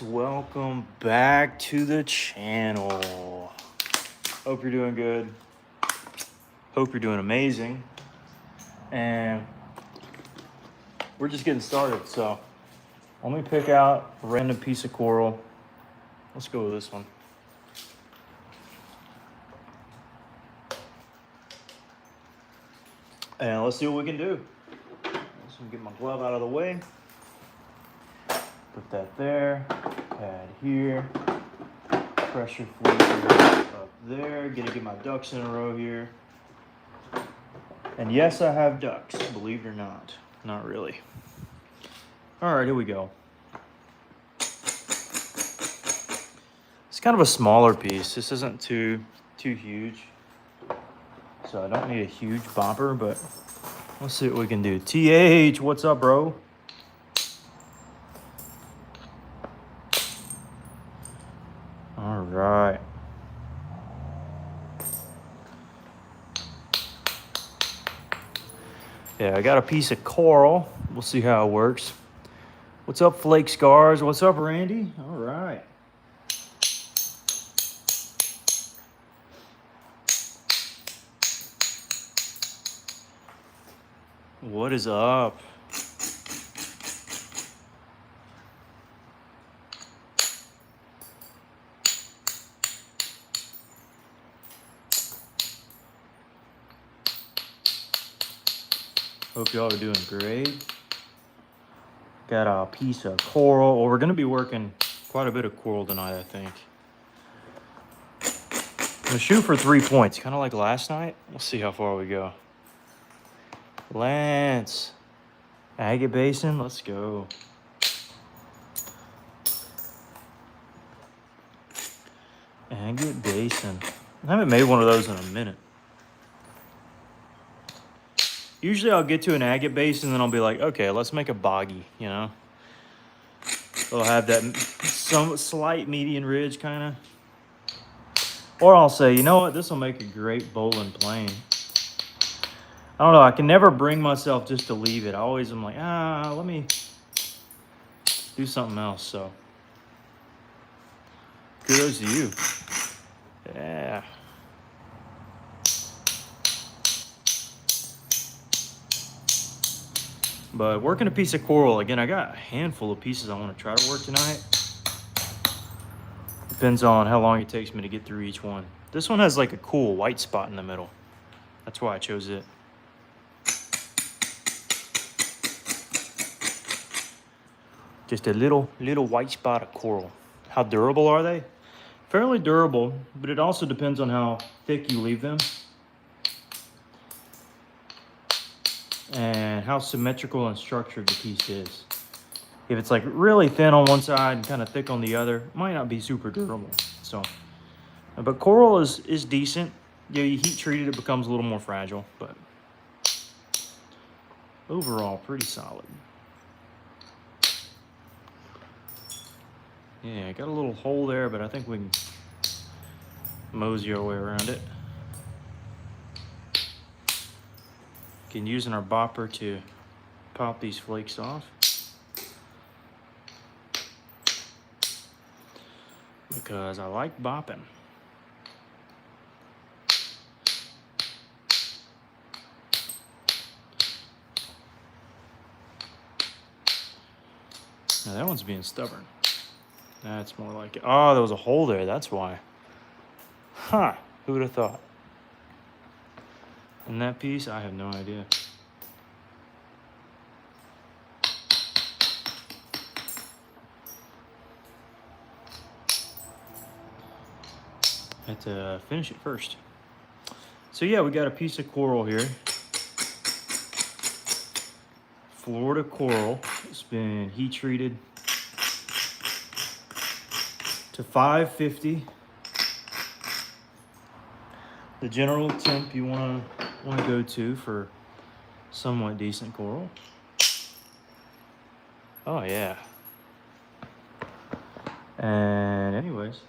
welcome back to the channel. Hope you're doing good. Hope you're doing amazing. And we're just getting started, so let me pick out a random piece of coral. Let's go with this one. And let's see what we can do. Let's get my glove out of the way. Put that there, pad here, pressure fluid up there. Get my ducks in a row here. And yes, I have ducks, believe it or not. Not really. All right, here we go. It's kind of a smaller piece. This isn't too huge. So I don't need a huge bopper, but let's see what we can do. TH, what's up, bro? All right. Yeah, I got a piece of coral. We'll see how it works. What's up, Flake Scars? What's up, Randy? All right. What is up? Hope y'all are doing great. Got a piece of coral. Well, we're going to be working quite a bit of coral tonight, I think. I'm going to shoot for 3 points, kind of like last night. We'll see how far we go. Lance. Agate Basin, let's go. Agate Basin. I haven't made one of those in a minute. Usually I'll get to an agate basin and then I'll be like, okay, let's make a boggy, you know? It'll have that some slight median ridge kind of. Or I'll say, you know what, this will make a great bowling plane. I don't know, I can never bring myself just to leave it. I always am like, let me do something else, so. Kudos to you. Yeah. But working a piece of coral, again, I got a handful of pieces I want to try to work tonight. Depends on how long it takes me to get through each one. This one has like a cool white spot in the middle. That's why I chose it. Just a little white spot of coral. How durable are they? Fairly durable, but it also depends on how thick you leave them. And how symmetrical and structured the piece is. If it's like really thin on one side and kind of thick on the other, it might not be super durable. So, but coral is decent. Yeah, you heat treat it, it becomes a little more fragile, but overall pretty solid. Yeah, I got a little hole there, but I think we can mosey our way around it. Again, using our bopper to pop these flakes off. Because I like bopping. Now that one's being stubborn. That's more like it. Oh, there was a hole there, that's why. Huh, who would have thought? And that piece, I have no idea. Had to finish it first. So yeah, we got a piece of coral here. Florida coral. It's been heat treated to 550. The general temp you want to go to for somewhat decent coral. Oh yeah. And anyways,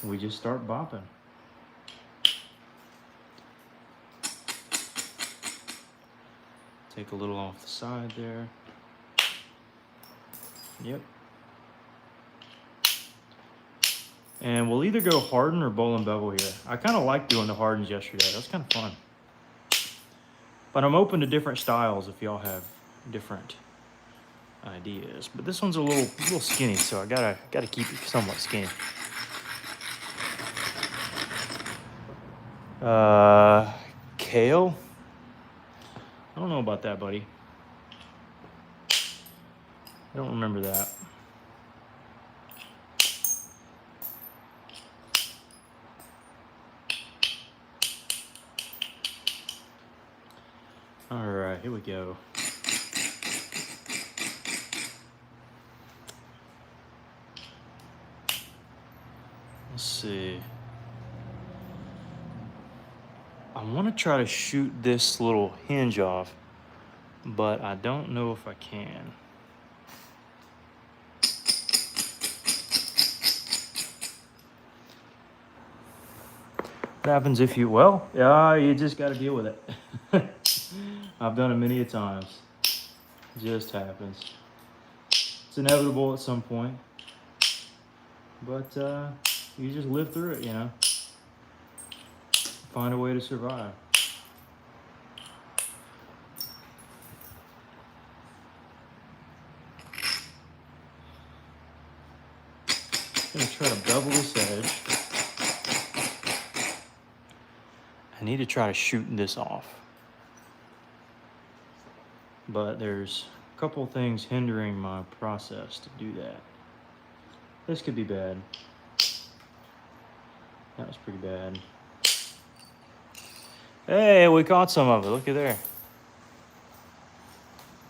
we just start bopping. Take a little off the side there. Yep, And we'll either go harden or bowl and bevel here. I kind of like doing the hardens yesterday. That's kind of fun. But I'm open to different styles if y'all have different ideas. But this one's a little skinny, so I gotta keep it somewhat skinny. Kale? I don't know about that, buddy. I don't remember that. All right, here we go. Let's see. I want to try to shoot this little hinge off, but I don't know if I can. What happens if you, well, yeah, you just got to deal with it. I've done it many a times. It just happens. It's inevitable at some point, but you just live through it, you know. Find a way to survive. I'm gonna try to bevel this edge. I need to try to shoot this off, but there's a couple things hindering my process to do that. This could be bad. That was pretty bad. Hey, we caught some of it. Look at there.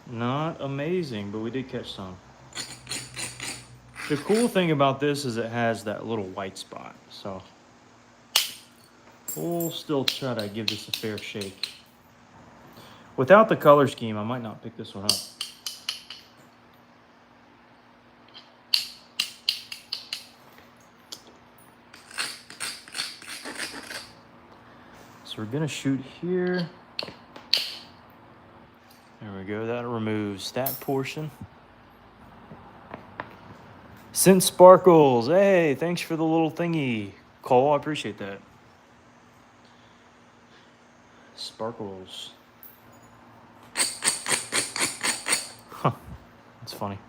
Not amazing, but we did catch some. The cool thing about this is it has that little white spot, so we'll still try to give this a fair shake. Without the color scheme, I might not pick this one up. So we're gonna shoot here. There we go, that removes that portion. Scent Sparkles, hey, thanks for the little thingy. Cole, I appreciate that. Sparkles. Huh, that's funny.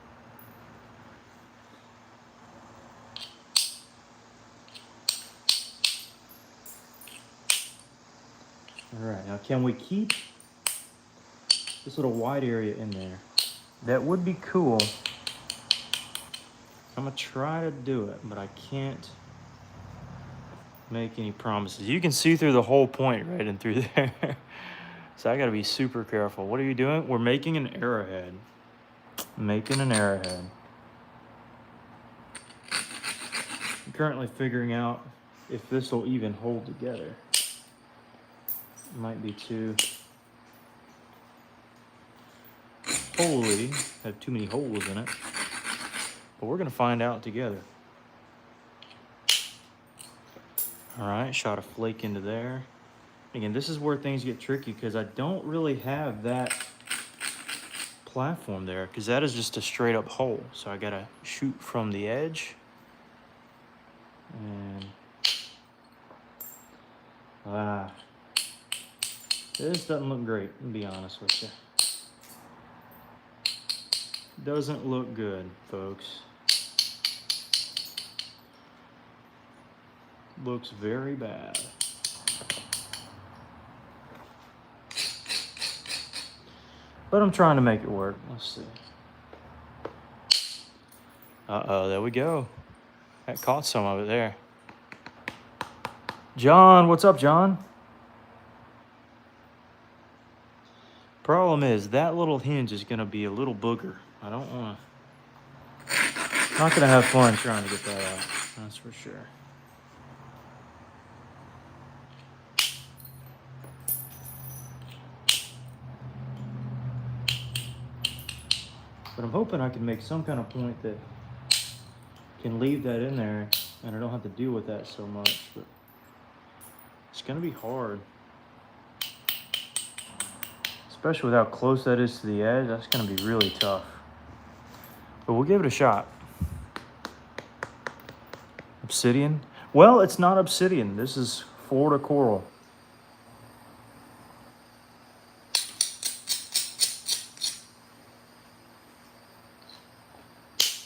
All right, now can we keep this little white area in there? That would be cool. I'm gonna try to do it, but I can't make any promises. You can see through the whole point right in through there. So I gotta be super careful. What are you doing? We're making an arrowhead. Making an arrowhead. I'm currently figuring out if this will even hold together. Might be too holy, have too many holes in it. But we're gonna find out together. All right, shot a flake into there. Again, this is where things get tricky because I don't really have that platform there because that is just a straight up hole. So I gotta shoot from the edge. And this doesn't look great, to be honest with you. Doesn't look good, folks. Looks very bad. But I'm trying to make it work. Let's see. Uh-oh, there we go. That caught some of it there. John, what's up, John? Problem is, that little hinge is gonna be a little booger. I don't wanna, not gonna have fun trying to get that out, that's for sure. But I'm hoping I can make some kind of point that can leave that in there and I don't have to deal with that so much, but it's gonna be hard. Especially with how close that is to the edge, that's gonna be really tough. But we'll give it a shot. I'm Obsidian? Well, it's not obsidian. This is Florida coral.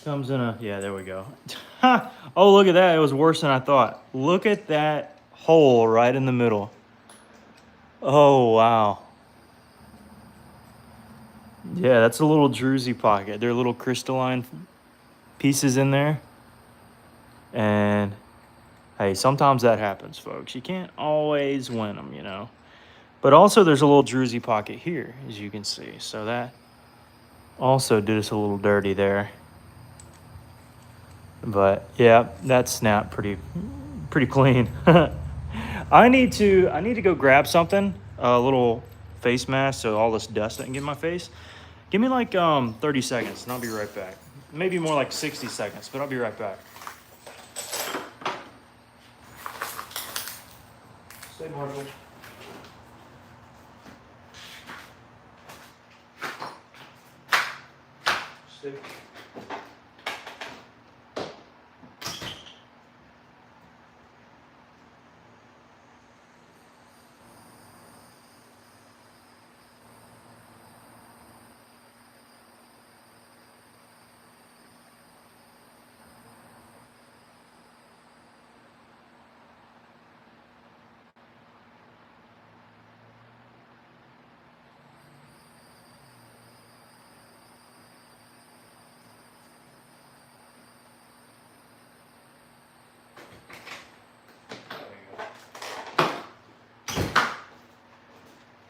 Comes in a, yeah, there we go. Oh, look at that. It was worse than I thought. Look at that hole right in the middle. Oh, wow. Yeah, that's a little druzy pocket. There are little crystalline pieces in there. And hey, sometimes that happens, folks. You can't always win them, you know. But also there's a little druzy pocket here, as you can see. So that also did us a little dirty there. But yeah, that snapped pretty clean. I need to go grab something, a little face mask so all this dust doesn't get in my face. Give me like 30 seconds and I'll be right back. Maybe more like 60 seconds, but I'll be right back. Stay Marshall. Stay.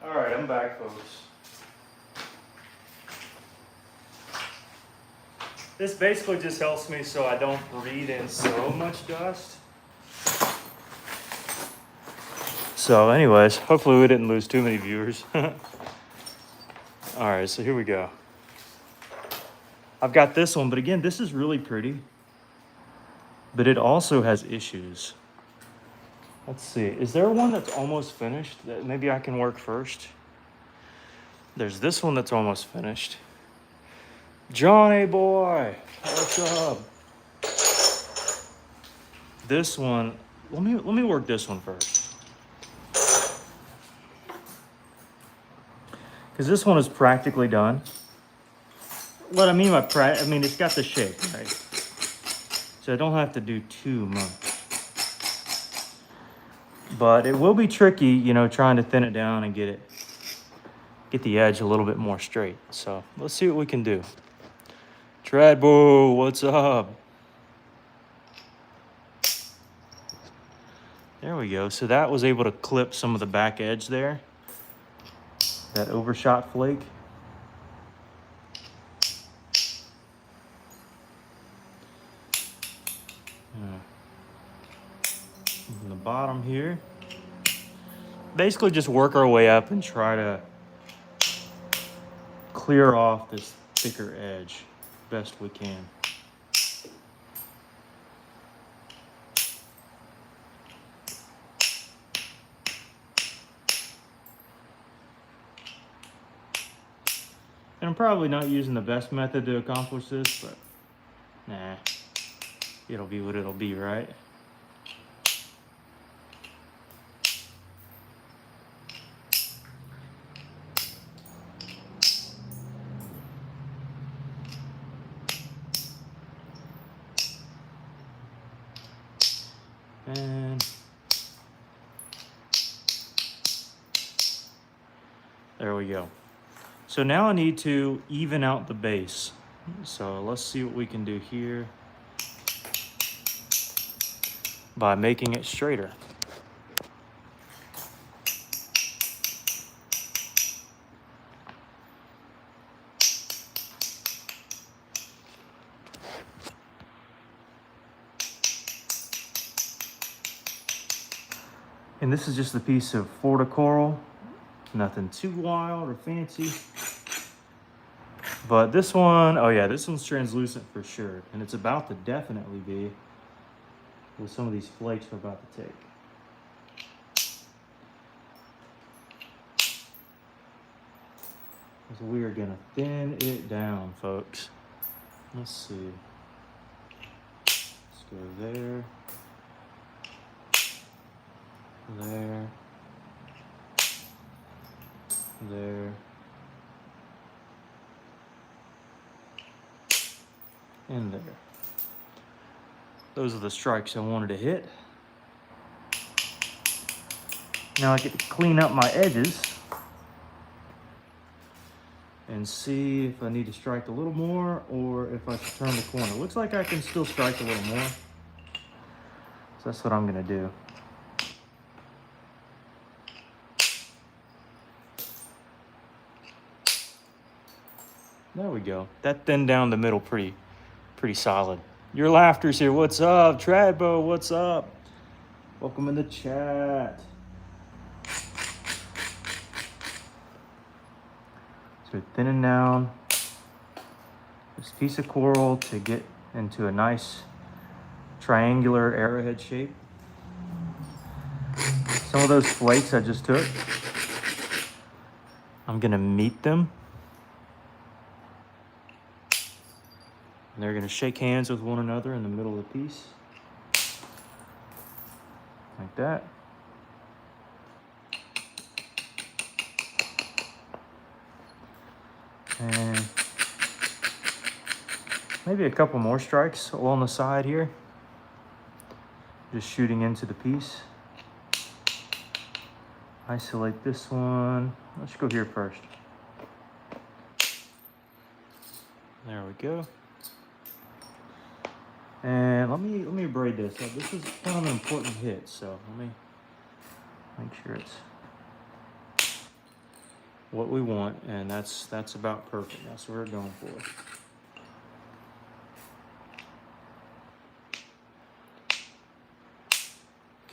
All right, I'm back, folks. This basically just helps me so I don't breathe in so much dust. So anyways, hopefully we didn't lose too many viewers. All right, so here we go. I've got this one, but again, this is really pretty. But it also has issues. Let's see, is there one that's almost finished that maybe I can work first? There's this one that's almost finished. Johnny boy, what's up? This one, let me work this one first. Because this one is practically done. What I mean by it's got the shape, right? So I don't have to do too much. But it will be tricky, you know, trying to thin it down and get the edge a little bit more straight. So let's see what we can do. Treadboo, what's up? There we go. So that was able to clip some of the back edge there. That overshot flake. On the bottom here. Basically just work our way up and try to clear off this thicker edge best we can. And I'm probably not using the best method to accomplish this, but nah, it'll be what it'll be, right? And there we go. So now I need to even out the base. So let's see what we can do here by making it straighter. And this is just a piece of Florida coral. Nothing too wild or fancy. But this one, oh yeah, this one's translucent for sure. And it's about to definitely be with some of these flakes we're about to take. So we are gonna thin it down, folks. Let's see. Let's go there. there, there, and there. Those are the strikes I wanted to hit. Now I get to clean up my edges and see if I need to strike a little more or if I should turn the corner. Looks like I can still strike a little more. So that's what I'm gonna do. There we go. That thinned down the middle pretty solid. Your laughter's here. What's up? Tradbo, what's up? Welcome in the chat. So thinning down this piece of coral to get into a nice triangular arrowhead shape. Some of those flakes I just took, I'm gonna meet them. And they're gonna shake hands with one another in the middle of the piece. Like that. And maybe a couple more strikes along the side here. Just shooting into the piece. Isolate this one. Let's go here first. There we go. And let me braid this. This is kind of an important hit, so let me make sure it's what we want, and that's about perfect. That's what we're going for.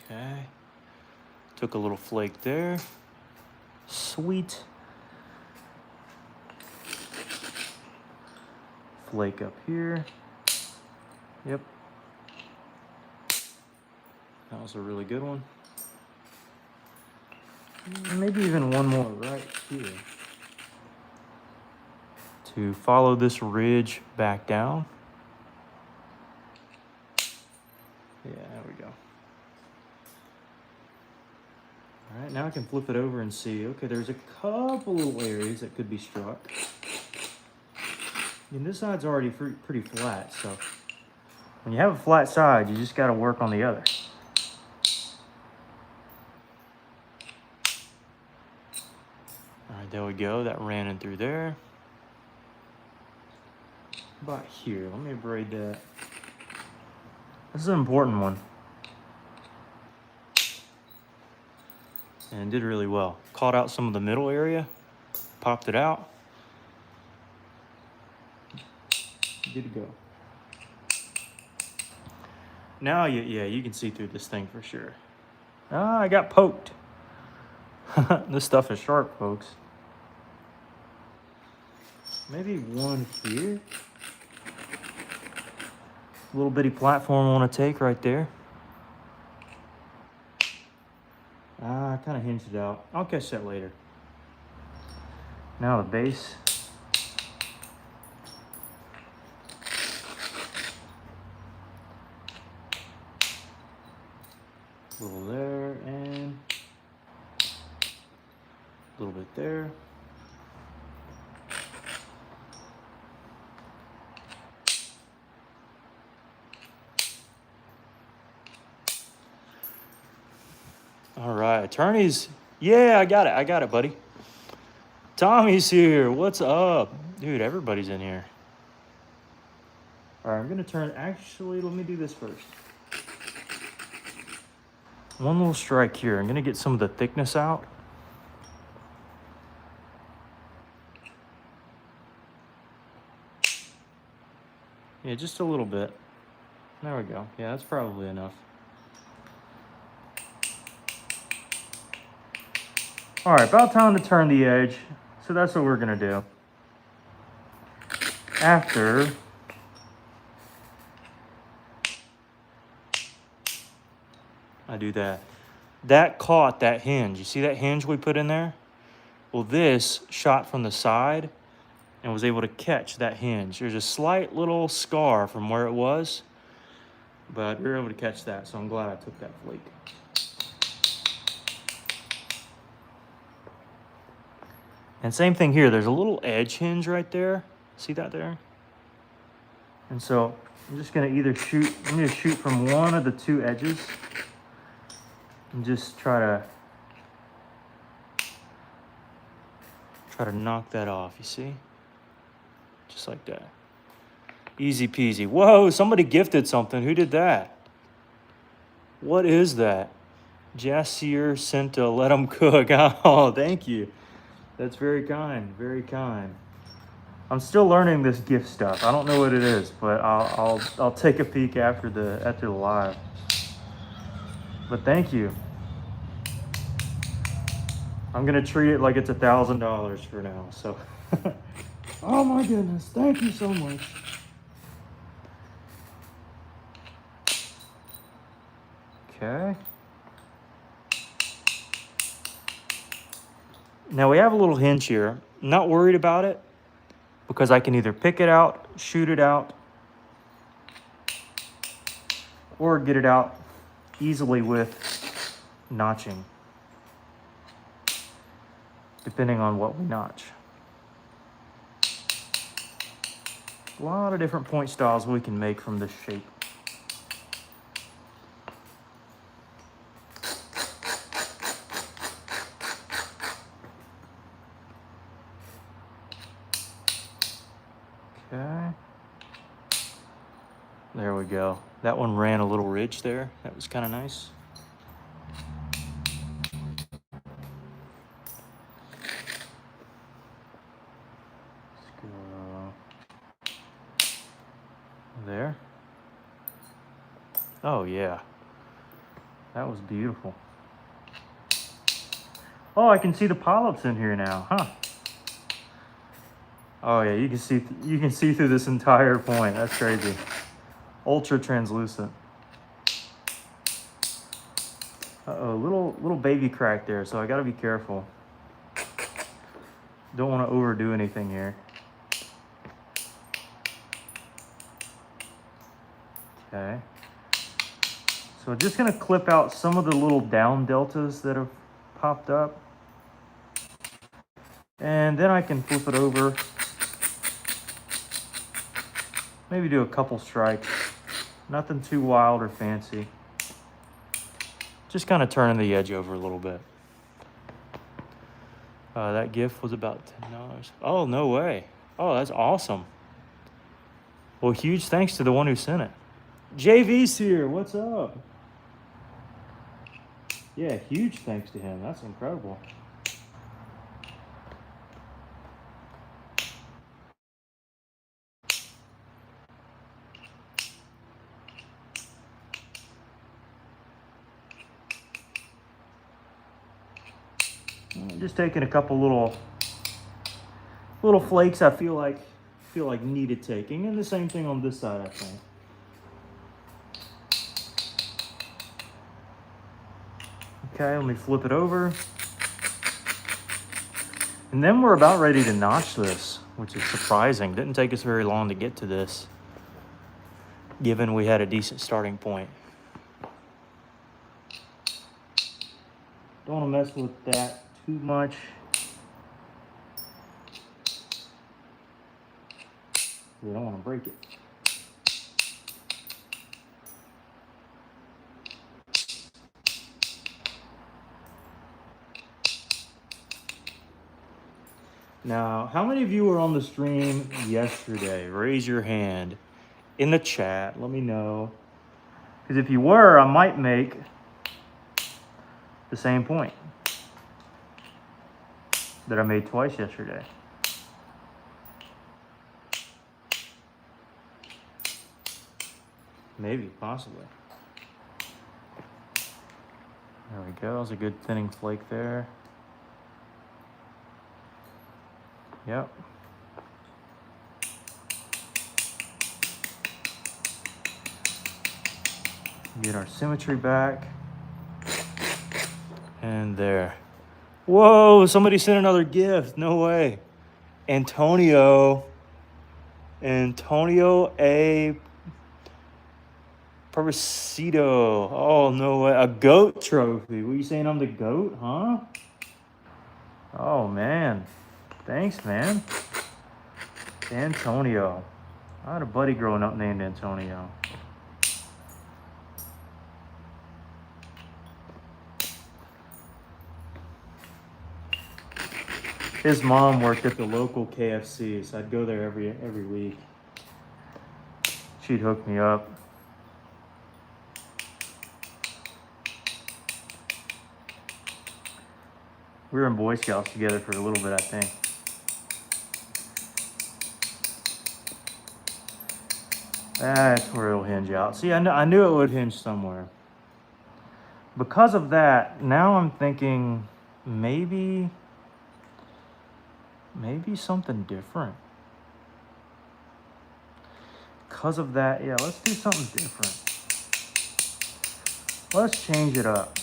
Okay. Took a little flake there. Sweet. Flake up here. Yep. That was a really good one. And maybe even one more right here. To follow this ridge back down. Yeah, there we go. All right, now I can flip it over and see, okay, there's a couple little areas that could be struck. And this side's already pretty flat, so when you have a flat side, you just got to work on the other. All right, there we go. That ran in through there. About here, let me braid that. This is an important one. And did really well. Caught out some of the middle area, popped it out. Good to go. Now, yeah, you can see through this thing for sure. Ah, I got poked. This stuff is sharp, folks. Maybe one here. Little bitty platform I want to take right there. Ah, I kind of hinged it out. I'll catch that later. Now the base. A little there and a little bit there. All right, attorneys. Yeah, I got it, buddy. Tommy's here. What's up? Dude, everybody's in here. All right, I'm gonna turn, actually, let me do this first. One little strike here. I'm gonna get some of the thickness out. Yeah, just a little bit. There we go. Yeah, that's probably enough. All right, about time to turn the edge. So that's what we're gonna do. After I do that, that caught that hinge. You see that hinge we put in there? Well, this shot from the side and was able to catch that hinge. There's a slight little scar from where it was, but we were able to catch that, so I'm glad I took that flake. And same thing here. There's a little edge hinge right there. See that there? And so I'm just gonna either shoot, I'm gonna shoot from one of the two edges and just try to knock that off, you see? Just like that. Easy peasy. Whoa, somebody gifted something. Who did that? What is that? Jassier sent a let 'em cook. Oh, thank you. That's very kind, very kind. I'm still learning this gift stuff. I don't know what it is, but I'll take a peek after the live. But thank you. I'm gonna treat it like it's $1,000 for now. So, oh my goodness, thank you so much. Okay. Now we have a little hinge here. I'm not worried about it because I can either pick it out, shoot it out, or get it out easily with notching, depending on what we notch. A lot of different point styles we can make from this shape. Okay. There we go. That one ran a little ridge there. That was kind of nice. Let's go there. Oh yeah. That was beautiful. Oh, I can see the polyps in here now, huh? Oh yeah, you can see through this entire point. That's crazy. Ultra translucent. Uh-oh, little baby crack there, so I gotta be careful. Don't want to overdo anything here. Okay. So just gonna clip out some of the little down deltas that have popped up. And then I can flip it over. Maybe do a couple strikes. Nothing too wild or fancy. Just kind of turning the edge over a little bit. That gift was about $10. Oh, no way. Oh, that's awesome. Well, huge thanks to the one who sent it. JV's here. What's up? Yeah, huge thanks to him. That's incredible. Just taking a couple little flakes I feel like needed taking, and the same thing on this side, I think. Okay, let me flip it over. And then we're about ready to notch this, which is surprising. Didn't take us very long to get to this, given we had a decent starting point. Don't want to mess with that too much. We don't want to break it. Now, how many of you were on the stream yesterday? Raise your hand in the chat. Let me know. Because if you were, I might make the same point that I made twice yesterday. Maybe, possibly. There we go. That's a good thinning flake there. Yep. Get our symmetry back. And there. Whoa, somebody sent another gift. No way. Antonio A. Purposito. Oh, no way. A goat trophy. What are you saying? I'm the goat, huh? Oh, man. Thanks, man. Antonio. I had a buddy growing up named Antonio. His mom worked at the local KFC, so I'd go there every week. She'd hook me up. We were in Boy Scouts together for a little bit, I think. That's where it'll hinge out. See, I knew it would hinge somewhere. Because of that, now I'm thinking maybe something different. Because of that, yeah, let's do something different. Let's change it up.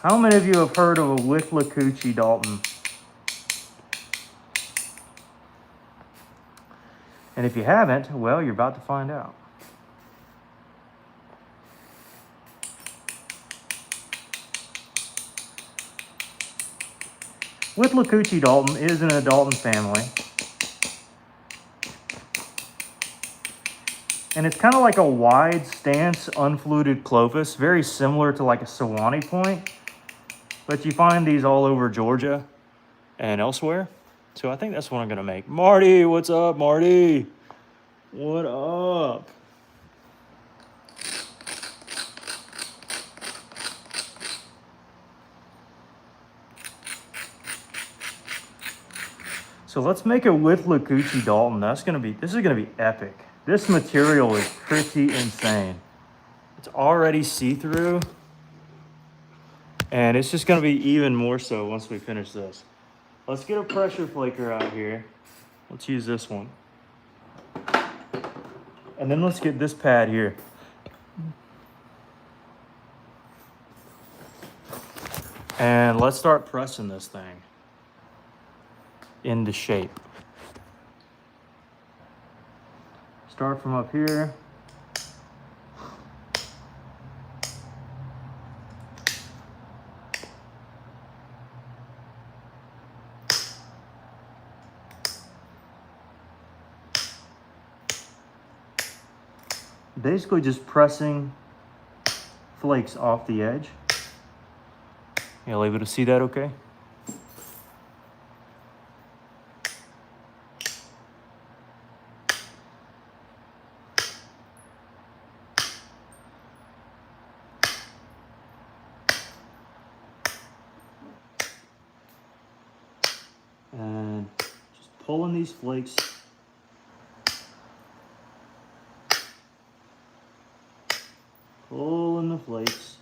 How many of you have heard of a Withlacoochee Dalton? And if you haven't, well, you're about to find out. Withlacoochee Dalton is in a Dalton family. And it's kind of like a wide stance, unfluted Clovis, very similar to like a Sewanee point. But you find these all over Georgia and elsewhere. So I think that's what I'm going to make. Marty, what's up, Marty? What up? So let's make a Withlacoochee Dalton. This is gonna be epic. This material is pretty insane. It's already see-through, and it's just gonna be even more so once we finish this. Let's get a pressure flaker out here. Let's use this one. And then let's get this pad here. And let's start pressing this thing into shape. Start from up here. Basically just pressing flakes off the edge. Y'all able to see that okay? And just pulling these flakes pulling the flakes.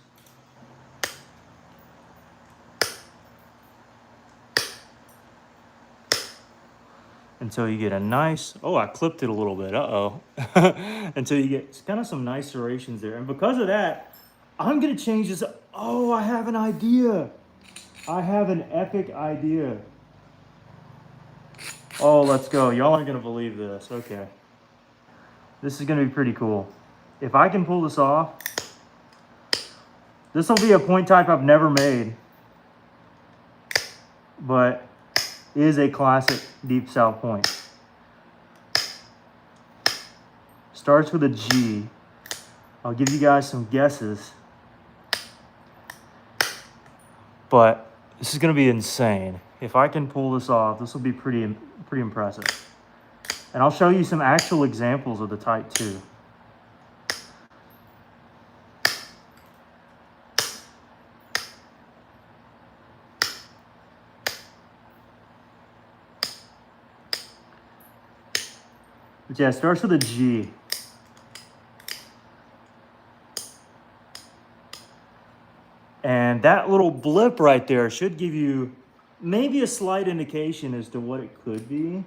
Until you get a nice, oh, I clipped it a little bit, uh-oh. Until you get kind of some nice serrations there. And because of that, I'm gonna change this. Oh, I have an idea. I have an epic idea. Oh, let's go. Y'all aren't gonna believe this. Okay. This is gonna be pretty cool. If I can pull this off, this will be a point type I've never made, but is a classic deep south point. Starts with a G. I'll give you guys some guesses, but this is gonna be insane. If I can pull this off, this will be pretty impressive. And I'll show you some actual examples of the type too. But yeah, it starts with a G. And that little blip right there should give you maybe a slight indication as to what it could be.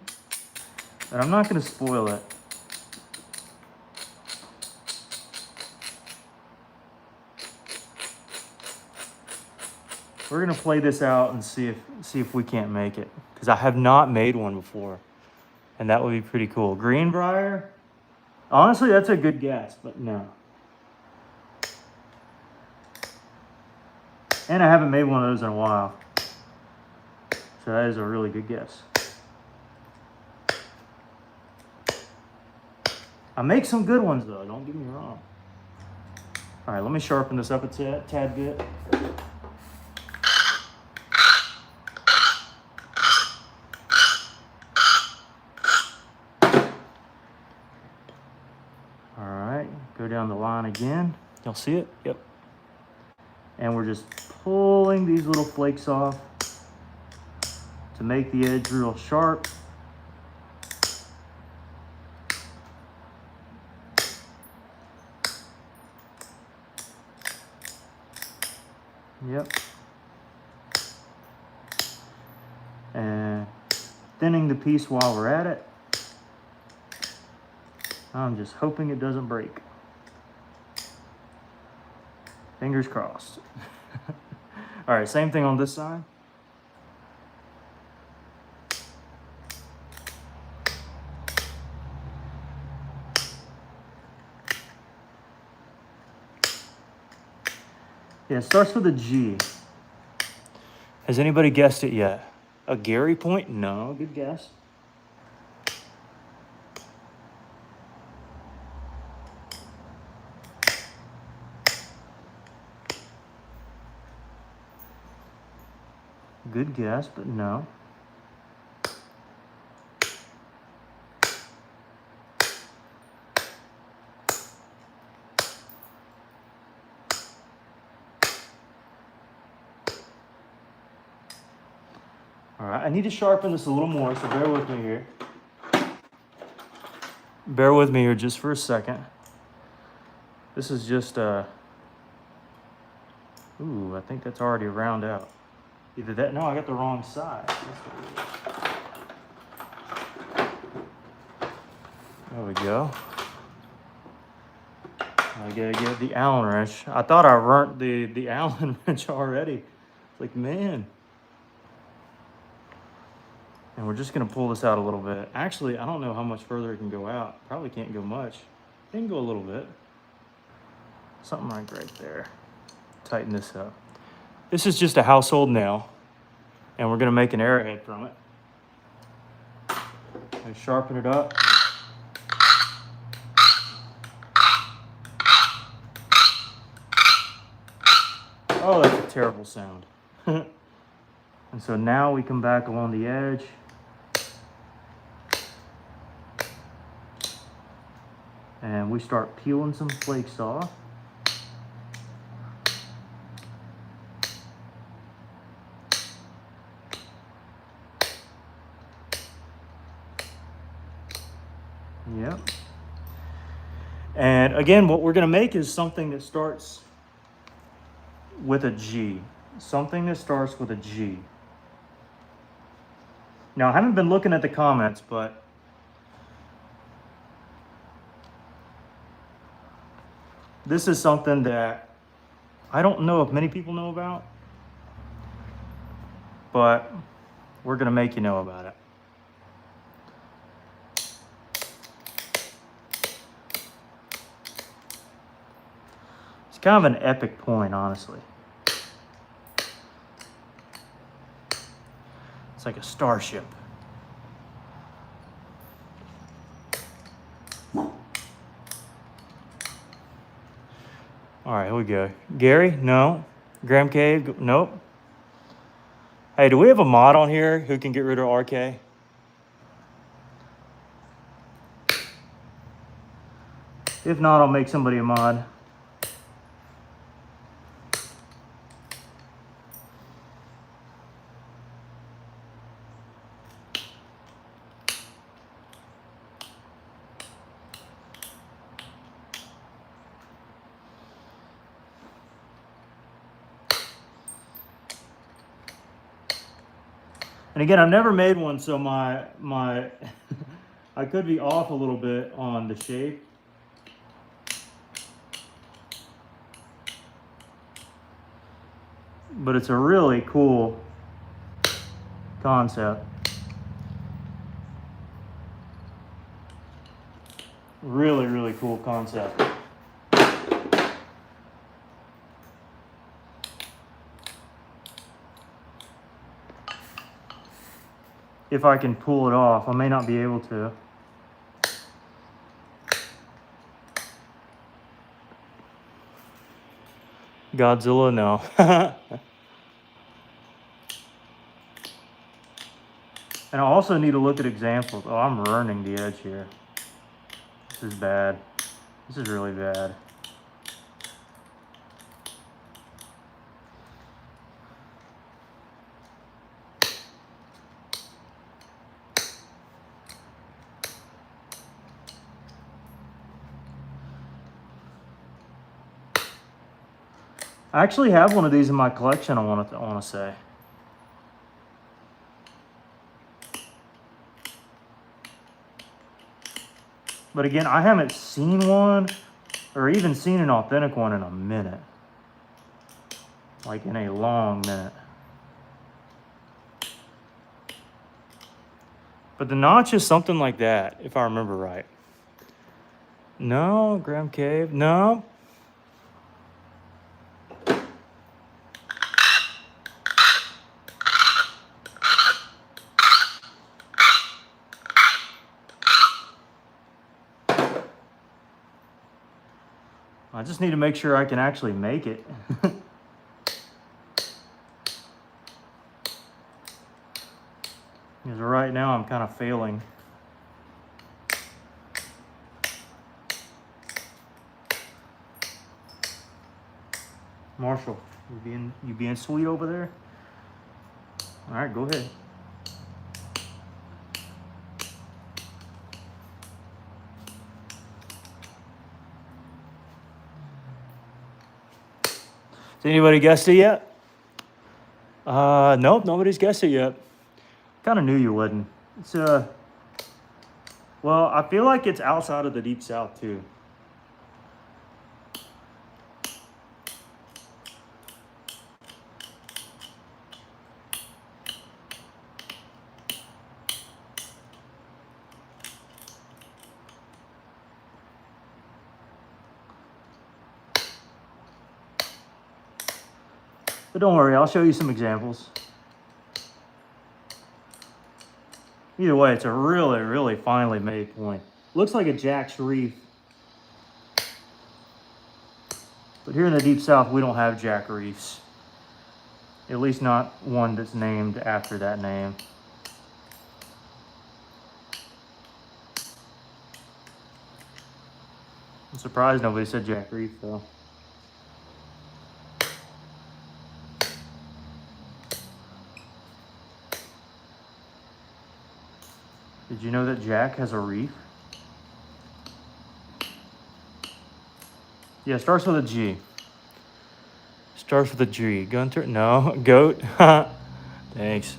But I'm not going to spoil it. We're going to play this out and see if we can't make it. Because I have not made one before. And that would be pretty cool. Greenbrier? Honestly, that's a good guess, but no. And I haven't made one of those in a while. So that is a really good guess. I make some good ones though, don't get me wrong. All right, let me sharpen this up a tad bit. All right, go down the line again. Y'all see it? Yep. And we're just pulling these little flakes off to make the edge real sharp. Yep. And thinning the piece while we're at it. I'm just hoping it doesn't break. Fingers crossed. All right, same thing on this side. Yeah, it starts with a G. Has anybody guessed it yet? A Gary point? No, good guess. Good guess, but no. All right, I need to sharpen this a little more, so bear with me here. Bear with me here just for a second. This is just ooh, I think that's already round out. Either that, no, I got the wrong side. There we go. I gotta get the Allen wrench. I thought I burnt the Allen wrench already. It's like, man. And we're just gonna pull this out a little bit. Actually, I don't know how much further it can go out. Probably can't go much. It can go a little bit. Something like right there. Tighten this up. This is just a household nail, and we're gonna make an arrowhead from it. And sharpen it up. Oh, that's a terrible sound. And so now we come back along the edge. And we start peeling some flakes off. Yep. And again, what we're going to make is something that starts with a G. Something that starts with a G. Now, I haven't been looking at the comments, but this is something that I don't know if many people know about, but we're going to make you know about it. It's kind of an epic point, honestly. It's like a starship. All right, here we go. Gary? No. Graham Cave? Nope. Hey, do we have a mod on here who can get rid of RK? If not, I'll make somebody a mod. And again, I've never made one, so my I could be off a little bit on the shape. But it's a really cool concept. Really, really cool concept. if I can pull it off. I may not be able to. Godzilla, no. And I also need to look at examples. Oh, I'm ruining the edge here. This is bad. This is really bad. I actually have one of these in my collection, I want to say. But again, I haven't seen one or even seen an authentic one in a minute. Like in a long minute. But the notch is something like that, if I remember right. No, Graham Cave, no. I just need to make sure I can actually make it. Because right now I'm kind of failing. Marshall, you being sweet over there? All right, go ahead. Has anybody guessed it yet? Nope, nobody's guessed it yet. Kind of knew you wouldn't. It's well, I feel like it's outside of the Deep South too. But don't worry, I'll show you some examples. Either way, it's a really, really finely made point. Looks like a Jack's Reef. But here in the Deep South, we don't have Jack Reefs. At least not one that's named after that name. I'm surprised nobody said Jack Reef though. Did you know that Jack has a reef? Yeah, it starts with a G. Starts with a G. Gunter? No. Goat? Thanks.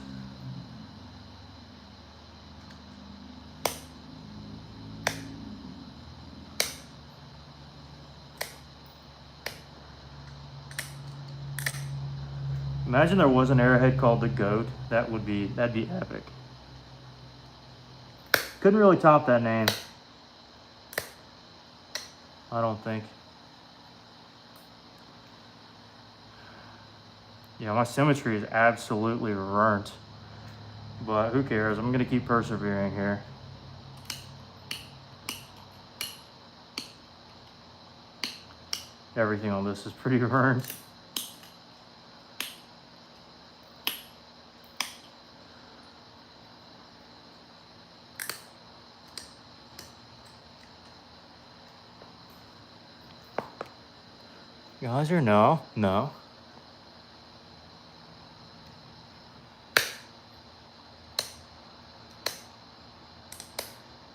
Imagine there was an arrowhead called the Goat. That'd be epic. Couldn't really top that name. I don't think. Yeah, my symmetry is absolutely burnt. But who cares? I'm gonna keep persevering here. Everything on this is pretty burnt. Geyser? No, no.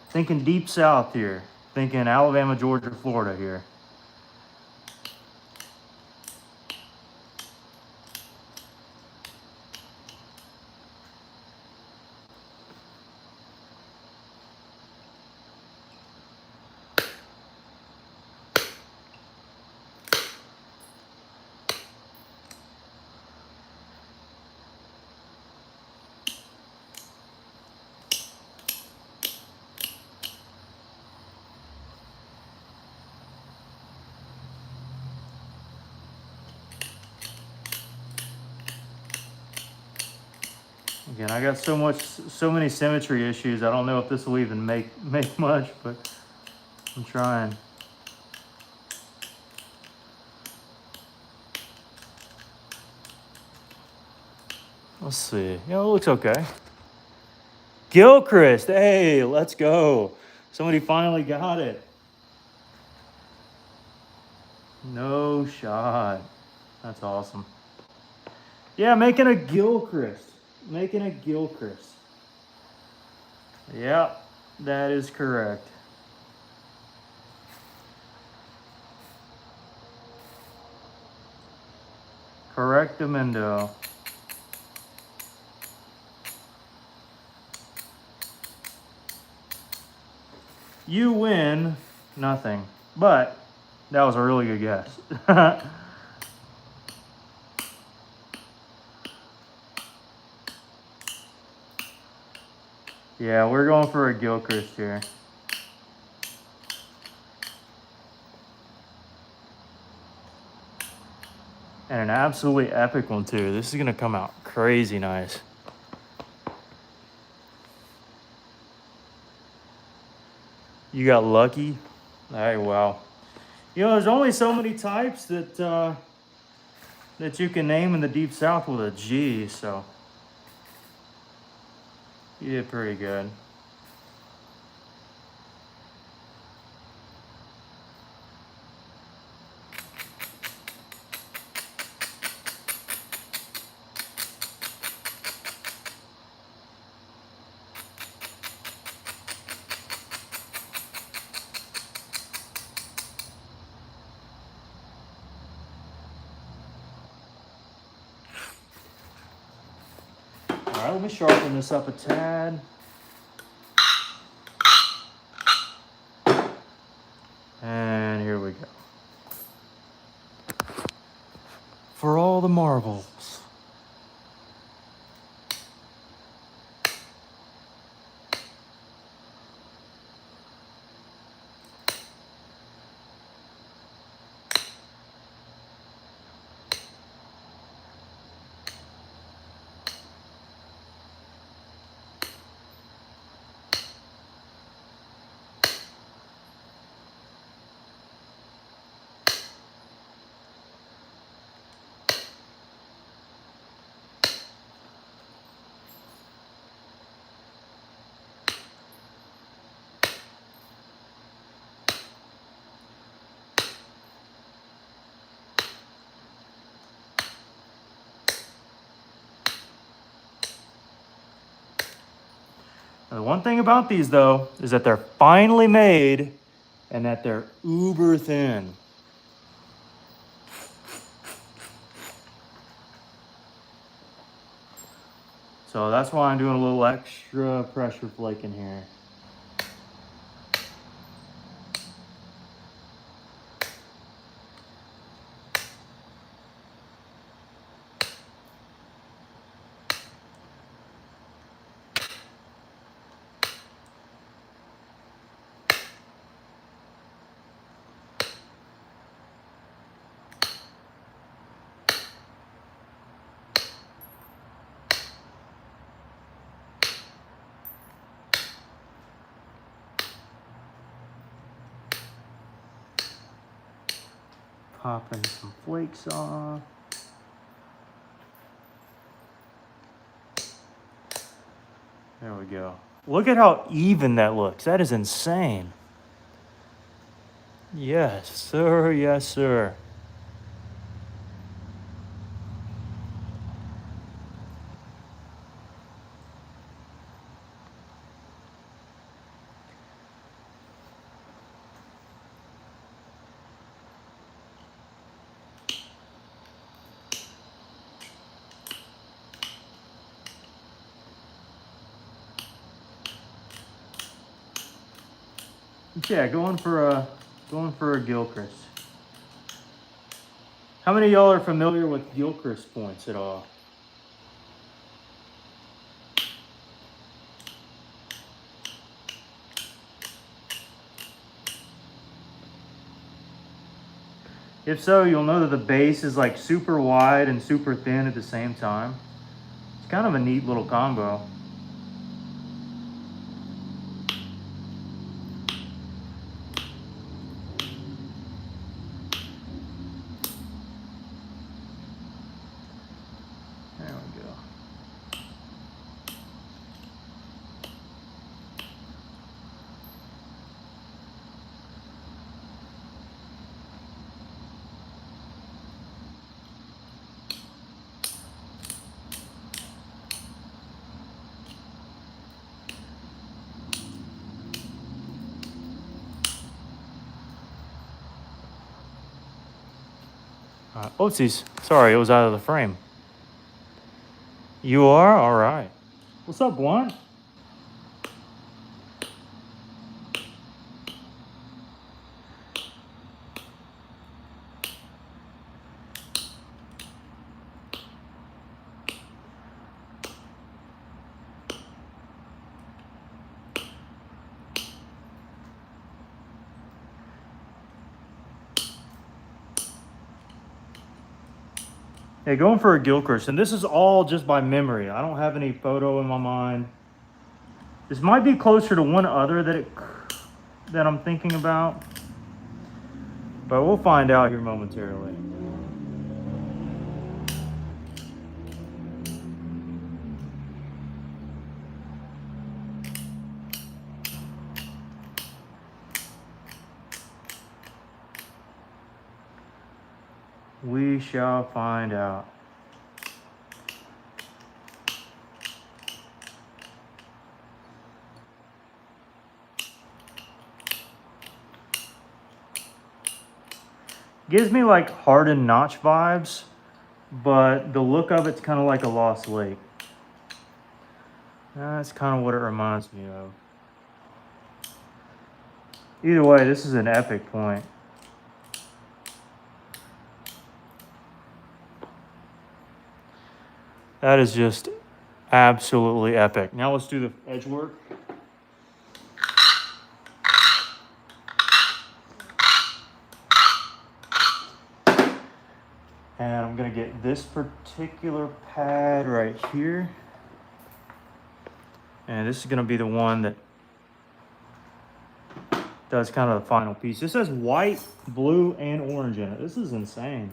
Thinking Deep South here. Thinking Alabama, Georgia, Florida here. Again, I got so many symmetry issues. I don't know if this will even make much, but I'm trying. Let's see. Yeah, it looks okay. Gilchrist, hey, let's go. Somebody finally got it. No shot. That's awesome. Yeah, making a Gilchrist. Making a Gilchrist. Yep, that is correct. Correctamendo. You win nothing, but that was a really good guess. Yeah, we're going for a Gilchrist here. And an absolutely epic one too. This is gonna come out crazy nice. You got lucky. Hey, wow. You know, there's only so many types that you can name in the Deep South with a G, so you did pretty good. All right, let me sharpen this up a tad. And here we go. For all the marbles. Now, the one thing about these though is that they're finely made and that they're uber thin. So that's why I'm doing a little extra pressure flaking here. Popping some flakes off. There we go. Look at how even that looks. That is insane. Yes, sir. Yes, sir. Yeah, going for a Gilchrist. How many of y'all are familiar with Gilchrist points at all? If so, you'll know that the base is like super wide and super thin at the same time. It's kind of a neat little combo. There we go. Oopsies. Sorry, it was out of the frame. You are? All right. What's up, Blunt? Hey, going for a Gilchrist, and this is all just by memory. I don't have any photo in my mind. This might be closer to one other that I'm thinking about, but we'll find out here momentarily. We shall find out. Gives me like hardened notch vibes, but the look of it's kind of like a Lost Lake. That's kind of what it reminds me of. Either way, this is an epic point. That is just absolutely epic. Now let's do the edge work. And I'm gonna get this particular pad right here. And this is gonna be the one that does kind of the final piece. This has white, blue, and orange in it. This is insane.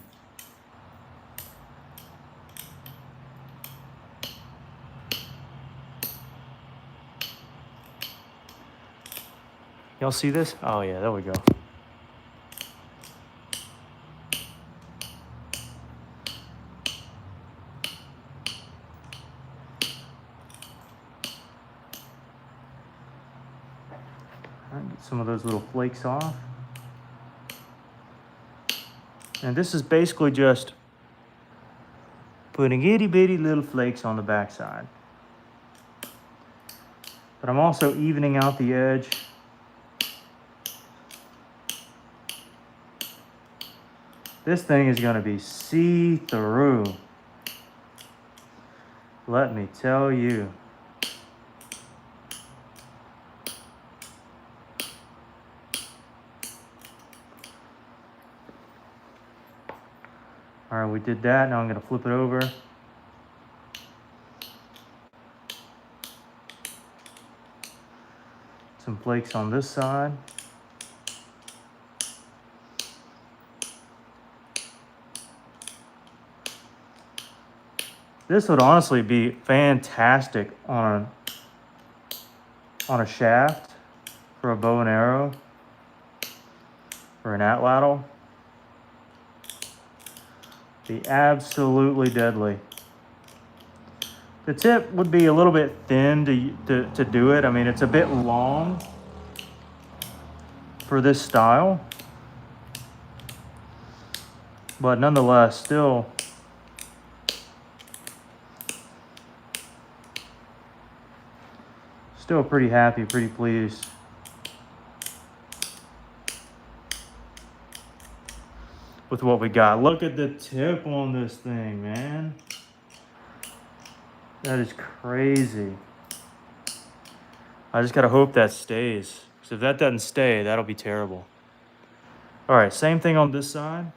Y'all see this? Oh yeah, there we go. Get some of those little flakes off. And this is basically just putting itty bitty little flakes on the backside. But I'm also evening out the edge. This thing is going to be see-through. Let me tell you. All right, we did that. Now I'm going to flip it over. Some flakes on this side. This would honestly be fantastic on a shaft for a bow and arrow or an atlatl. Be absolutely deadly. The tip would be a little bit thin to do it. I mean, it's a bit long for this style, but nonetheless, still pretty happy, pretty pleased. With what we got. Look at the tip on this thing, man. That is crazy. I just gotta hope that stays. Because if that doesn't stay, that'll be terrible. All right, same thing on this side.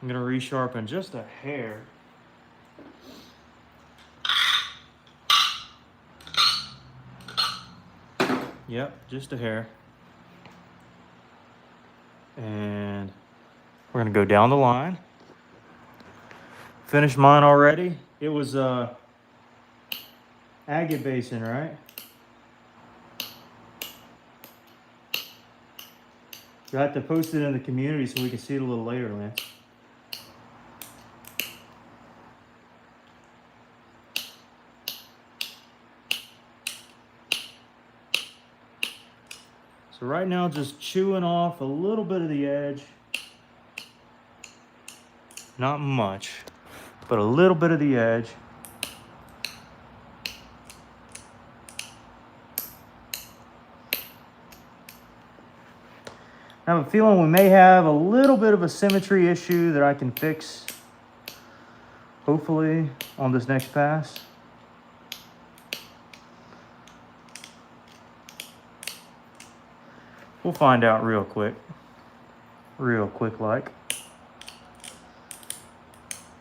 I'm gonna resharpen just a hair. Yep, just a hair. And we're gonna go down the line. Finished mine already. It was agate basin, right? You have to post it in the community so we can see it a little later, Lance. So right now, just chewing off a little bit of the edge. Not much, but a little bit of the edge. I have a feeling we may have a little bit of a symmetry issue that I can fix, hopefully, on this next pass. We'll find out real quick. Real quick like.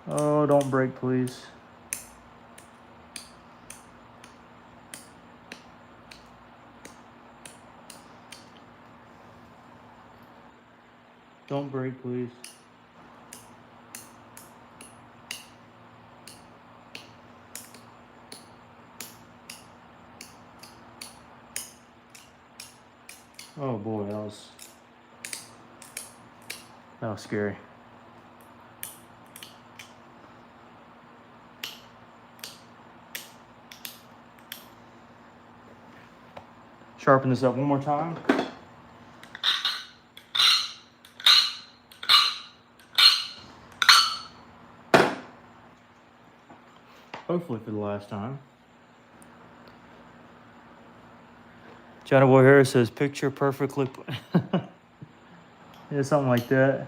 Oh, don't break, please. Don't break, please. Oh boy, that was scary. Sharpen this up one more time. Hopefully for the last time. Johnny Boy Harris says, picture perfectly. Yeah, something like that.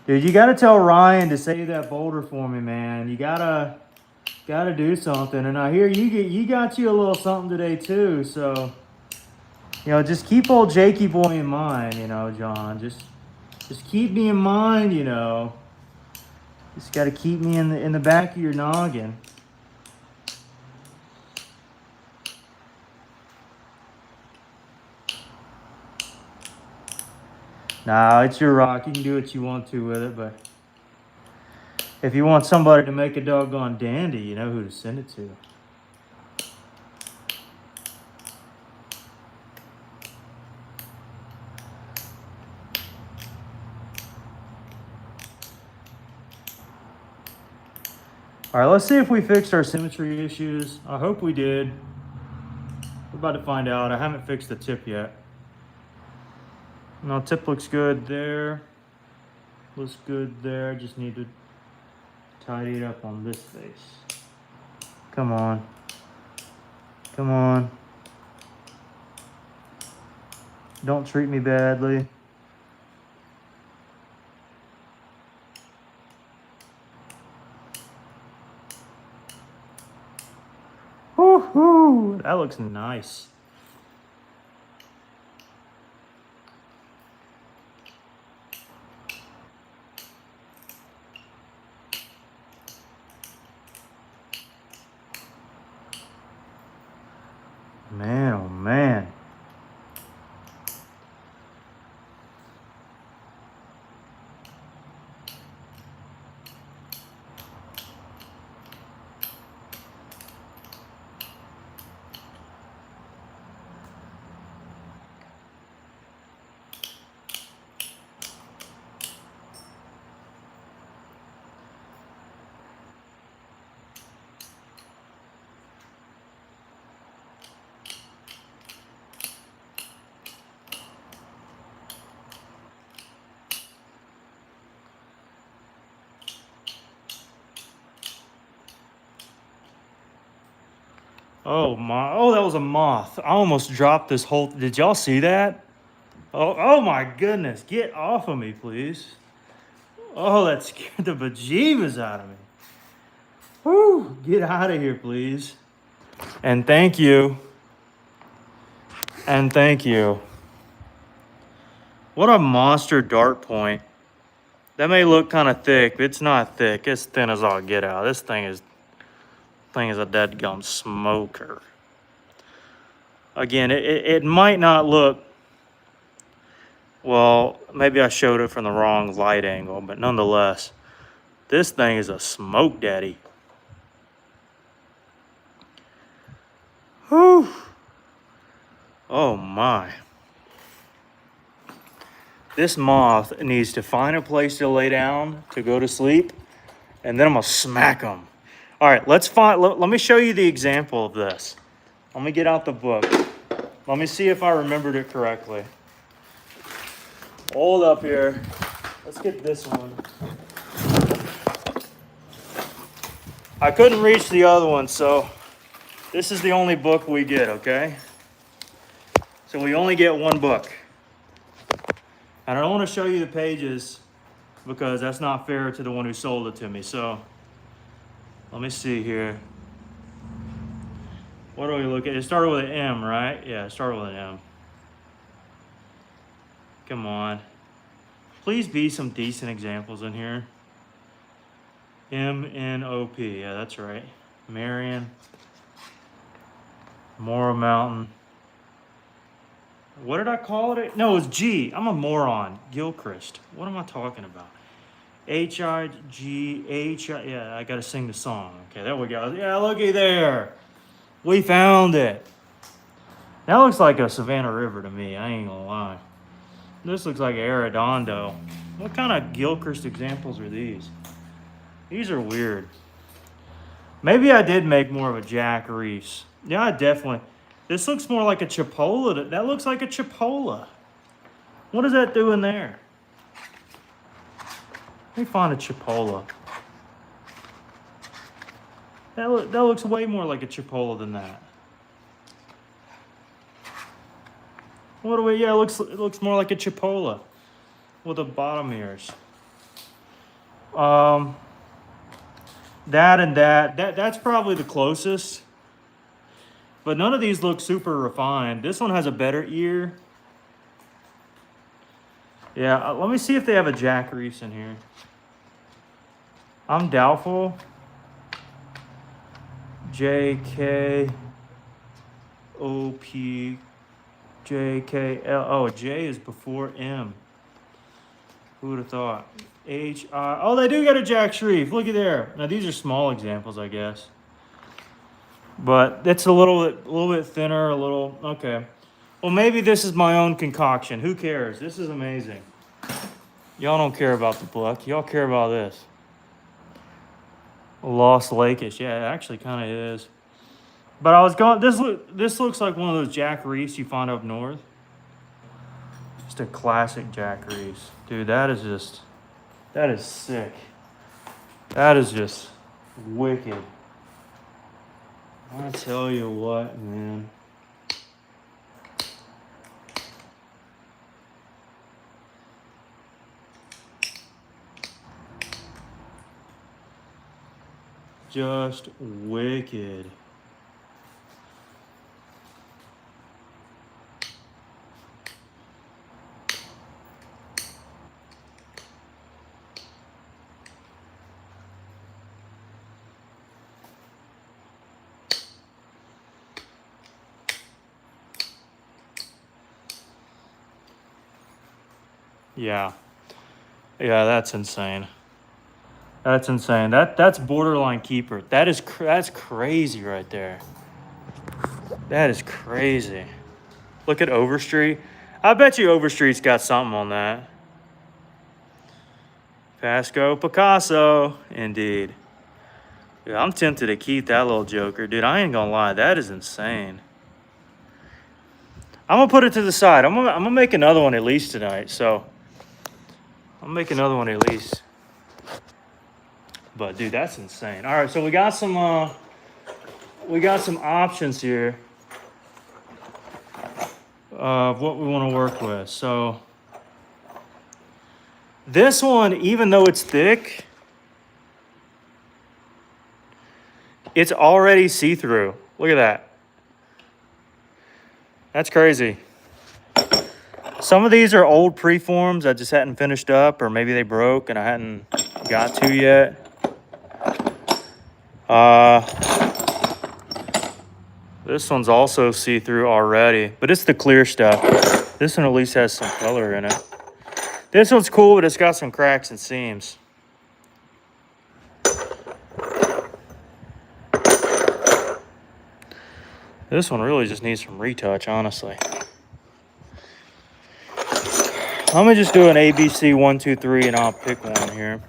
Dude, you gotta tell Ryan to save that boulder for me, man. You gotta do something. And I hear you got you a little something today too. So, you know, just keep old Jakey boy in mind, you know, John. Just keep me in mind, you know. Just gotta keep me in the back of your noggin. Nah, it's your rock. You can do what you want to with it, but if you want somebody to make a doggone dandy, you know who to send it to. All right, let's see if we fixed our symmetry issues. I hope we did. We're about to find out. I haven't fixed the tip yet. No, tip looks good there. Looks good there. Just need to tidy it up on this face. Come on. Come on. Don't treat me badly. Woo-hoo! That looks nice. Man, oh man. Oh my, oh, that was a moth. I almost dropped this whole, did y'all see that? Oh my goodness, get off of me, please. Oh, that scared the bejeebus out of me. Whew, get out of here, please. And thank you. And thank you. What a monster dart point. That may look kind of thick, but it's not thick. It's thin as all get out. This thing is thing is a deadgum smoker. Again, it might not look, well, maybe I showed it from the wrong light angle, but nonetheless, this thing is a smoke daddy. Whew. Oh my. This moth needs to find a place to lay down to go to sleep, and then I'm gonna smack him. All right, let me show you the example of this. Let me get out the book. Let me see if I remembered it correctly. Hold up here. Let's get this one. I couldn't reach the other one, so this is the only book we get, okay? So we only get one book. And I don't want to show you the pages because that's not fair to the one who sold it to me. So let me see here. What do we look at? It started with an M, right? Yeah, it started with an M. Come on. Please be some decent examples in here. M-N-O-P. Yeah, that's right. Marion. Mora Mountain. What did I call it? No, it's G. I'm a moron. Gilchrist. What am I talking about? H-I-G-H. Yeah, I got to sing the song. Okay, there we go. Yeah, looky there. We found it. That looks like a Savannah River to me. I ain't gonna lie. This looks like Arredondo. What kind of Gilchrist examples are these? These are weird. Maybe I did make more of a Jack Reese. Yeah, I definitely. This looks more like a Chipola. That looks like a Chipola. What is that doing there? Let me find a Chipola. That looks way more like a Chipola than that. What do we? Yeah, it looks more like a Chipola with the bottom ears. That and that's probably the closest. But none of these look super refined. This one has a better ear. Yeah, let me see if they have a Jack Reese in here. I'm doubtful. J-K-O-P J-K-L. Oh, J is before M. Who would have thought? H-I. Oh, they do got a Jack Shreve. Look at there. Now, these are small examples, I guess. But it's a little bit thinner, a little. Okay. Well, maybe this is my own concoction. Who cares? This is amazing. Y'all don't care about the book. Y'all care about this. Lost Lakeish. Yeah, it actually kind of is. But I was going. This looks like one of those Jack Reese you find up north. Just a classic Jack Reese, dude. That is sick. That is just wicked. I tell you what, man. Just wicked. Yeah. Yeah, that's insane. That's insane. That's borderline keeper. That's crazy right there. That is crazy. Look at Overstreet. I bet you Overstreet's got something on that. Pasco Picasso, indeed. Dude, I'm tempted to keep that little joker. Dude, I ain't gonna lie. That is insane. I'm gonna put it to the side. I'm gonna make another one at least tonight. So I'll make another one at least. But dude, that's insane. All right, so we got some options here of what we want to work with. So this one, even though it's thick, it's already see-through. Look at that. That's crazy. Some of these are old preforms I just hadn't finished up, or maybe they broke and I hadn't got to yet. This one's also see-through already, but it's the clear stuff. This one at least has some color in it. This one's cool, but it's got some cracks and seams. This one really just needs some retouch, honestly. Let me just do an ABC 1, 2, 3, and I'll pick one here.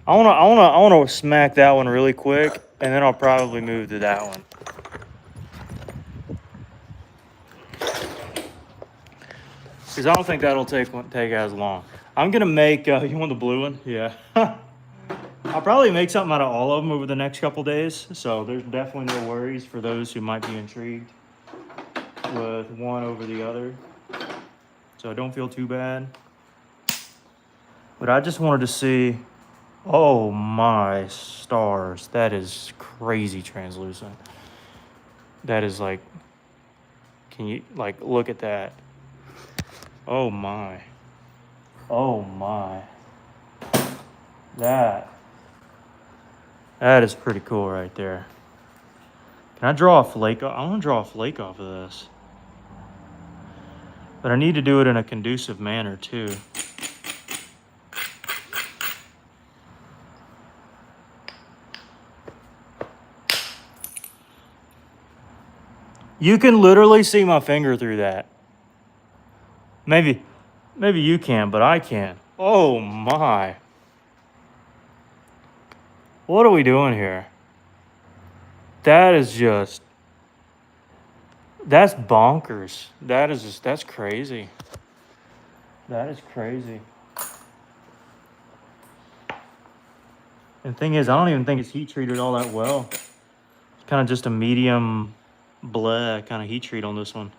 I wanna smack that one really quick, and then I'll probably move to that one. Because I don't think that'll take as long. I'm gonna make. You want the blue one? Yeah. I'll probably make something out of all of them over the next couple days. So there's definitely no worries for those who might be intrigued with one over the other. So don't feel too bad. But I just wanted to see. Oh my stars! That is crazy translucent. That is like. Can you like look at that? Oh my. Oh my. That is pretty cool right there. Can I draw a flake? I want to draw a flake off of this. But I need to do it in a conducive manner too. You can literally see my finger through that. Maybe you can, but I can't. Oh my. What are we doing here? That is just, that's bonkers. That's crazy. That is crazy. And the thing is, I don't even think it's heat treated all that well. It's kind of just a medium bleh kind of heat treat on this one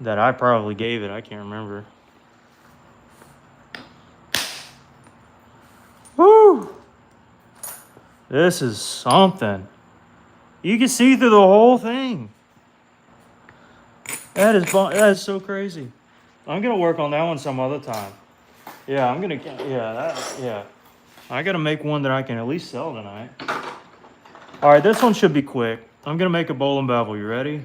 that I probably gave it. I can't remember. Woo! This is something. You can see through the whole thing. That is so crazy. I'm gonna work on that one some other time. Yeah, yeah. I gotta make one that I can at least sell tonight. All right, this one should be quick. I'm gonna make a bowl and bevel. You ready?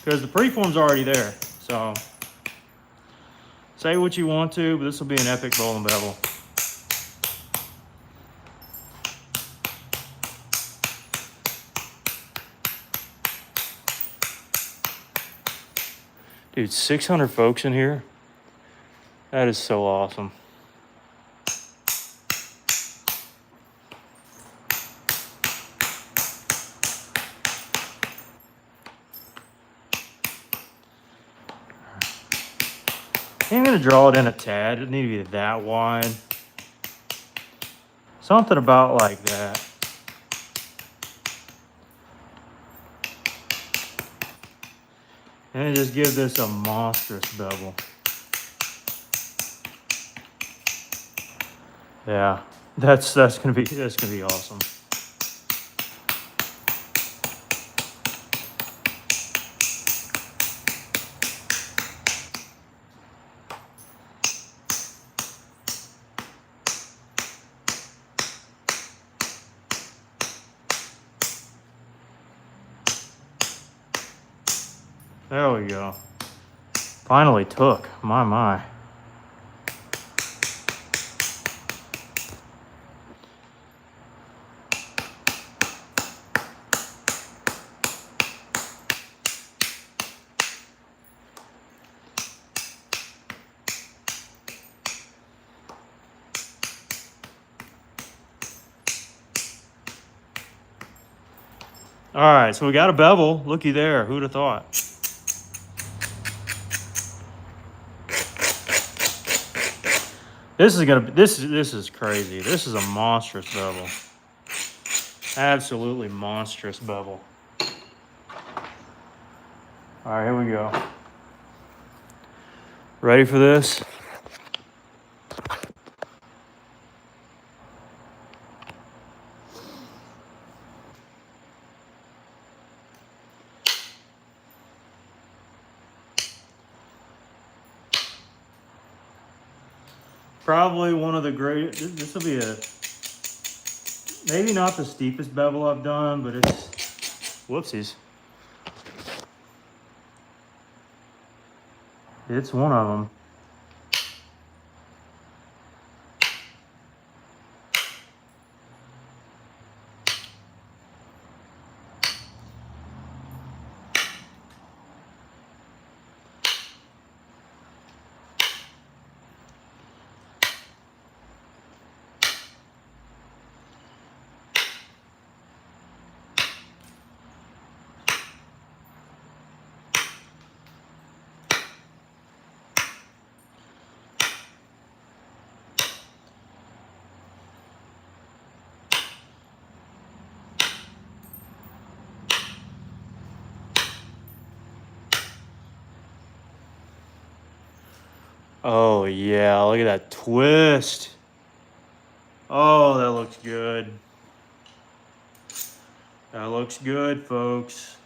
Because the preform's already there. So say what you want to, but this will be an epic bowl and bevel. Dude, 600 folks in here. That is so awesome. I'm gonna draw it in a tad. It doesn't need to be that wide. Something about like that. And then just give this a monstrous bevel. Yeah, that's gonna be awesome. There we go. Finally took. My. All right, so we got a bevel. Looky there. Who'd have thought? This is crazy. This is a monstrous bevel. Absolutely monstrous bevel. All right, here we go. Ready for this? Probably one of the great. This will be maybe not the steepest bevel I've done, but it's whoopsies. It's one of them. Oh yeah, look at that twist. Oh, that looks good. That looks good, folks.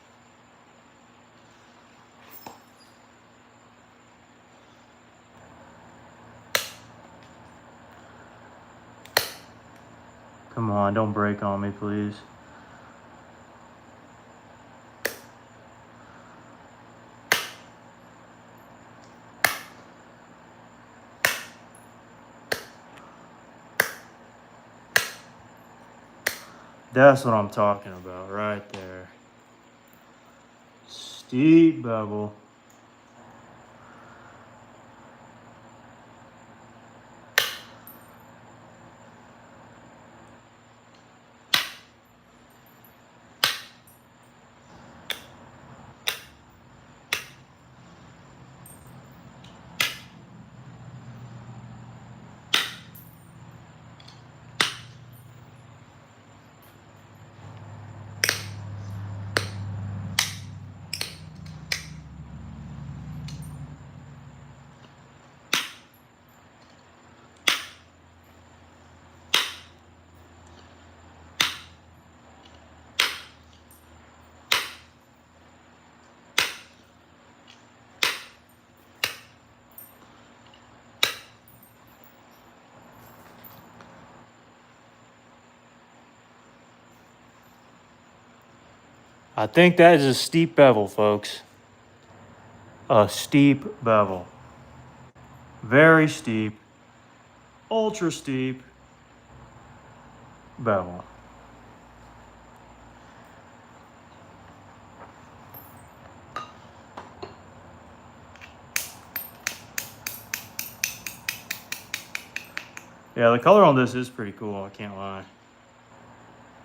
Come on, don't break on me, please. That's what I'm talking about right there. Steep bevel. I think that is a steep bevel, folks. A steep bevel. Very steep. Ultra steep bevel. Yeah, the color on this is pretty cool, I can't lie.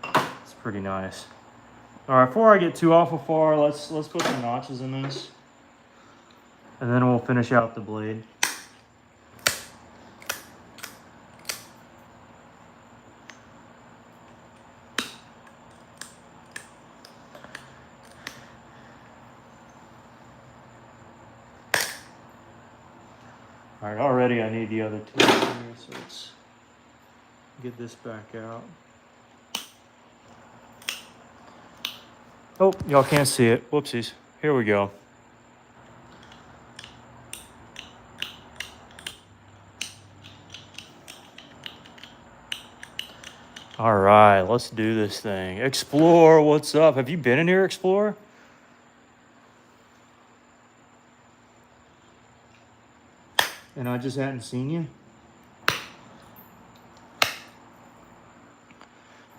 It's pretty nice. All right, before I get too awful far, let's put some notches in this. And then we'll finish out the blade. All right, already I need the other tool here, so let's get this back out. Oh, y'all can't see it. Whoopsies. Here we go. All right, let's do this thing. Explore, what's up? Have you been in here, Explorer? And I just hadn't seen you?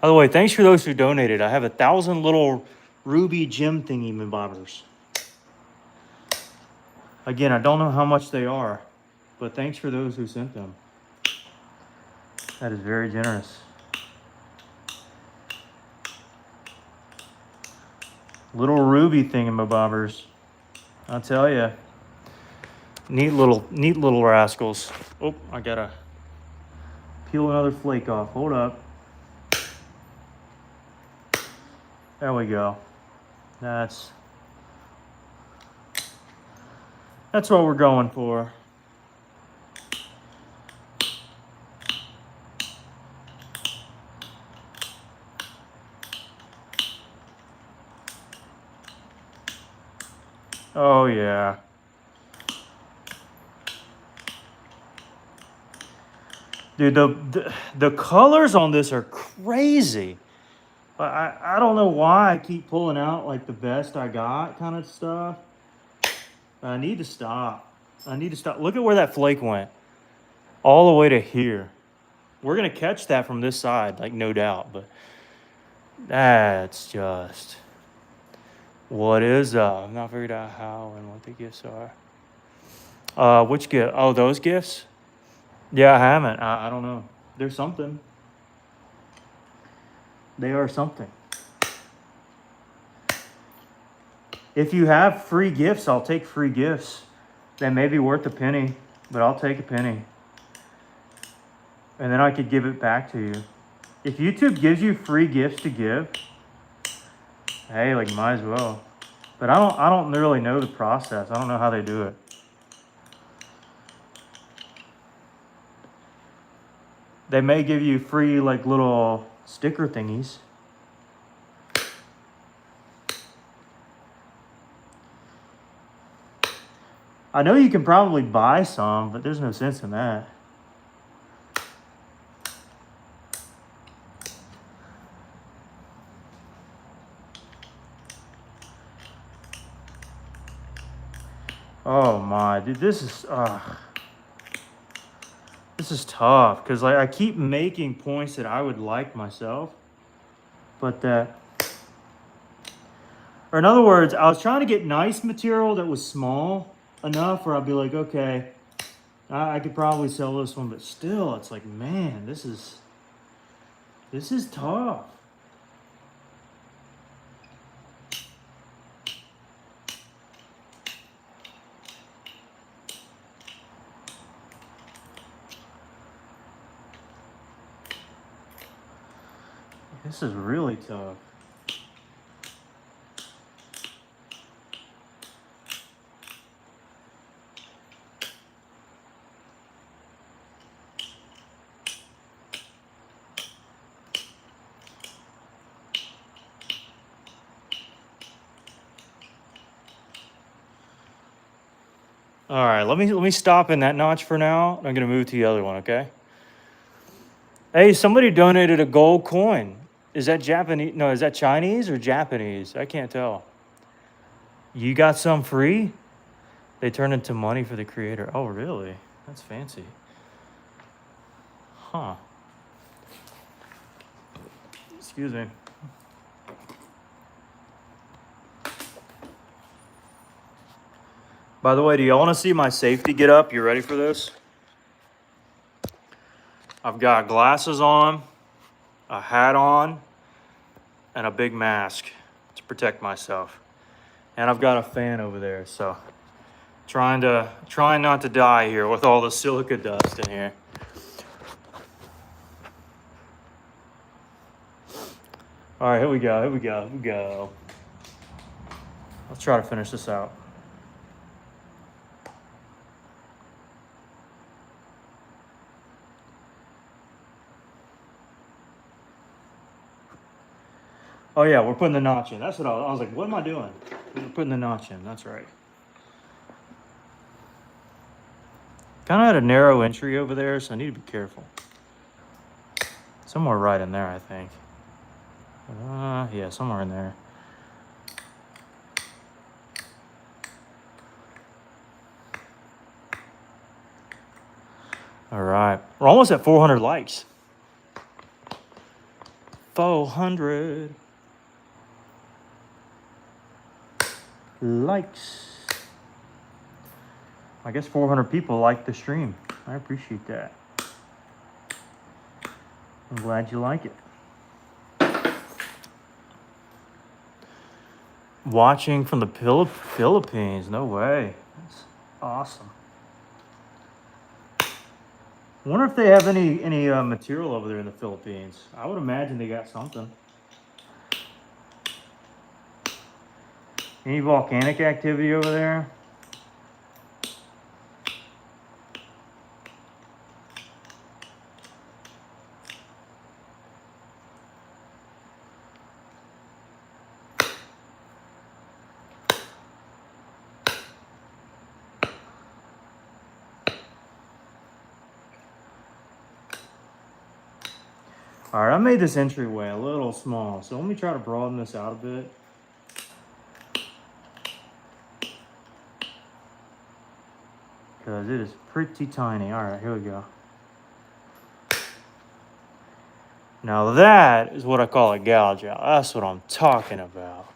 By the way, thanks for those who donated. I have 1,000 little ruby gem thingy bobbers. Again, I don't know how much they are, but thanks for those who sent them. That is very generous. Little ruby thingamabobbers. I'll tell you. Neat little rascals. Oh, I gotta peel another flake off. Hold up. There we go. That's what we're going for. Oh yeah. Dude, the colors on this are crazy. I don't know why I keep pulling out like the best I got kind of stuff. I need to stop. I need to stop. Look at where that flake went. All the way to here. We're going to catch that from this side, like no doubt. But that's just... What is up? I've not figured out how and what the gifts are. Which gift? Oh, those gifts? Yeah, I haven't. I don't know. There's something. They are something. If you have free gifts, I'll take free gifts. They may be worth a penny, but I'll take a penny. And then I could give it back to you. If YouTube gives you free gifts to give, hey, like might as well. But I don't really know the process. I don't know how they do it. They may give you free like little sticker thingies. I know you can probably buy some, but there's no sense in that. Oh my, dude, this is tough because like I keep making points that I would like myself, but or in other words, I was trying to get nice material that was small enough where I'd be like, okay, I could probably sell this one, but still, it's like, man, this is tough. This is really tough. All right, let me stop in that notch for now. I'm gonna move to the other one, okay? Hey, somebody donated a gold coin. Is that Japanese? No, is that Chinese or Japanese? I can't tell. You got some free? They turn into money for the creator. Oh, really? That's fancy. Huh. Excuse me. By the way, do y'all want to see my safety get up? You ready for this? I've got glasses on, a hat on, and a big mask to protect myself. And I've got a fan over there, so trying not to die here with all the silica dust in here. All right, here we go. Let's try to finish this out. Oh yeah, we're putting the notch in. That's what I was like, what am I doing? We're putting the notch in, that's right. Kind of had a narrow entry over there, so I need to be careful. Somewhere right in there, I think. Yeah, somewhere in there. All right, we're almost at 400 likes. 400 likes. I guess 400 people liked the stream. I appreciate that. I'm glad you like it. Watching from the Philippines. No way. That's awesome. I wonder if they have any material over there in the Philippines. I would imagine they got something. Any volcanic activity over there? All right, I made this entryway a little small, so let me try to broaden this out a bit. Because it is pretty tiny. All right, here we go. Now that is what I call a gouge out. That's what I'm talking about.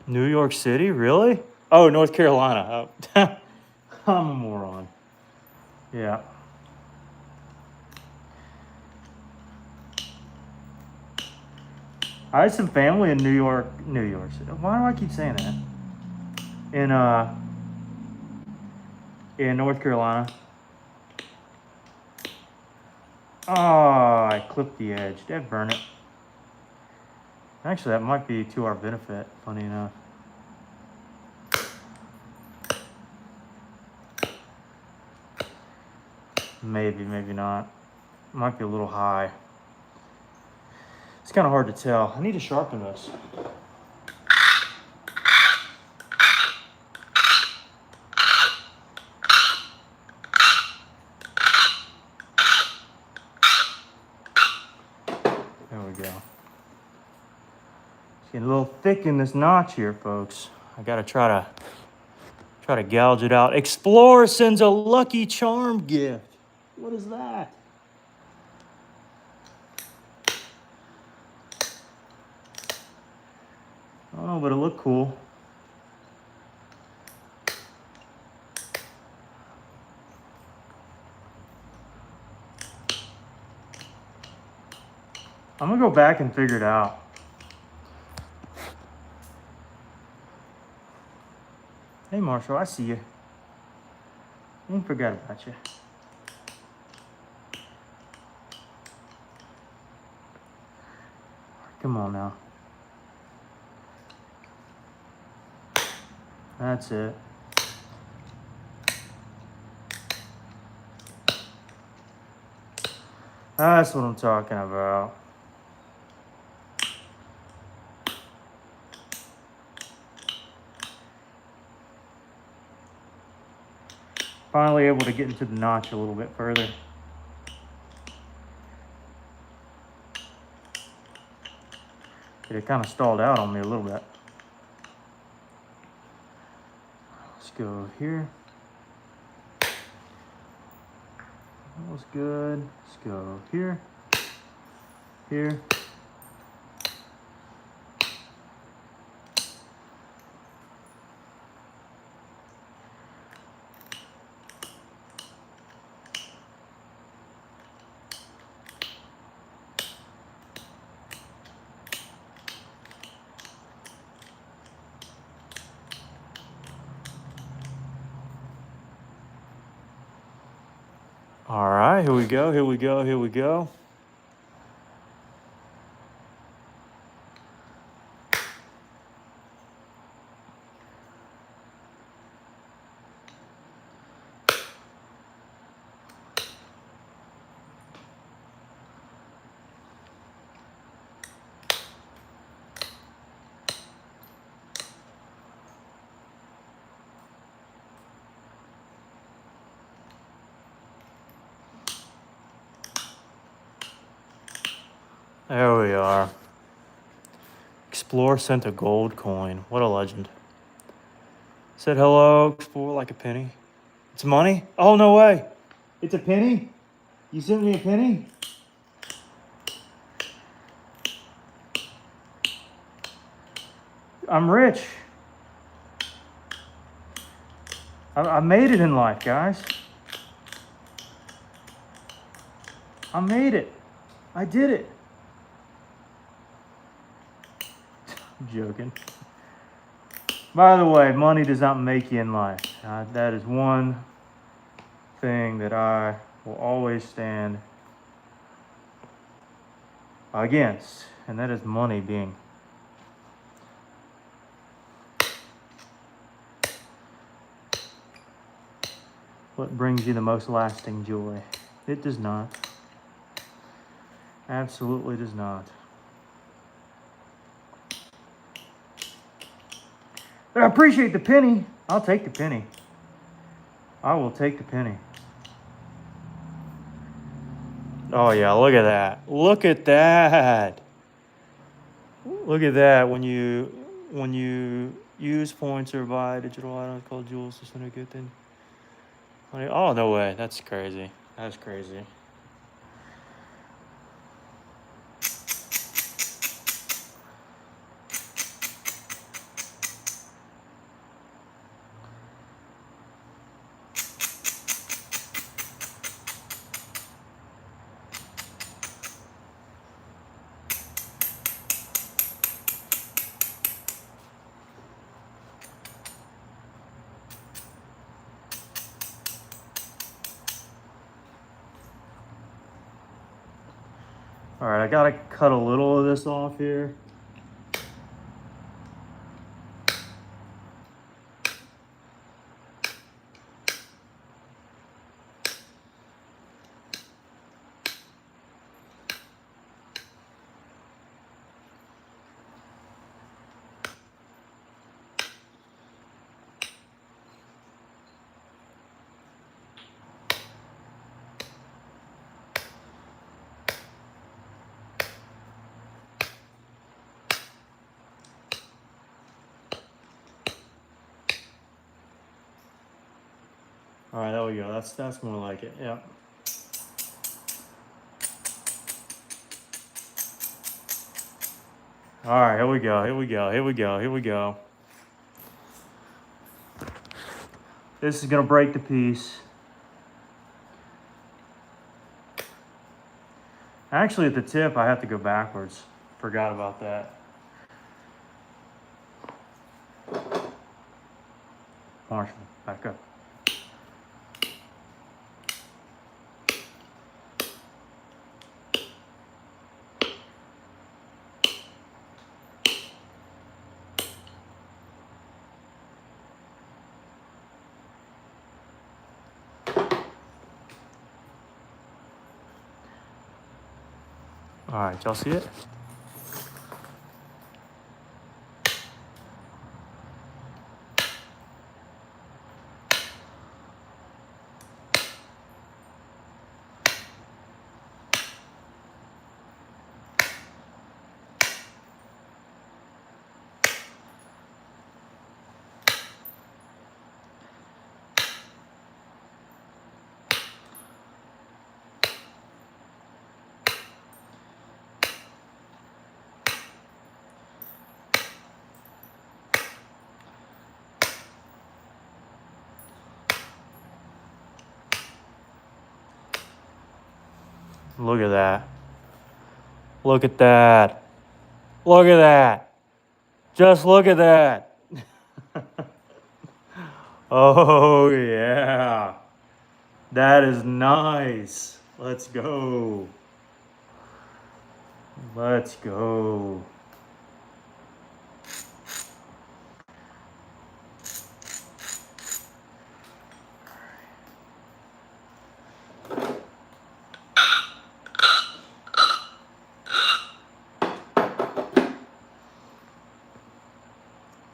New York City, really? Oh, North Carolina. Oh. I'm a moron. Yeah. I had some family in New York City. Why do I keep saying that? In North Carolina. Oh, I clipped the edge. Did burn it. Actually, that might be to our benefit, funny enough. Maybe, maybe not. Might be a little high. It's kind of hard to tell. I need to sharpen this. There we go. It's getting a little thick in this notch here, folks. I gotta try to gouge it out. Explorer sends a Lucky Charm gift. What is that? I don't know, but it looked cool. I'm gonna go back and figure it out. Hey Marshall, I see you. I ain't forgot about you. Come on now. That's it. That's what I'm talking about. Finally able to get into the notch a little bit further. It kind of stalled out on me a little bit. Let's go here. That was good. Let's go here. Here. All right, here we go, here we go, here we go. There we are. Explorer sent a gold coin. What a legend. Said hello, Explorer like a penny. It's money? Oh, no way. It's a penny? You sent me a penny? I'm rich. I made it in life, guys. I made it. I did it. I'm joking. By the way, money does not make you in life. That is one thing that I will always stand against, and that is money being what brings you the most lasting joy. It does not. Absolutely does not. But I appreciate the penny. I'll take the penny. I will take the penny. Oh yeah, look at that. Look at that. Look at that. When you use points or buy digital items called jewels to send a good thing. Oh no way. That's crazy. That's crazy. All right, I gotta cut a little of this off here. All right, there we go. That's more like it. Yep. All right, here we go. Here we go. Here we go. Here we go. This is gonna break the piece. Actually, at the tip, I have to go backwards. Forgot about that. Marshall, back up. All right, y'all see it? Look at that. Look at that. Look at that. Just look at that. Oh, yeah. That is nice. Let's go. Let's go.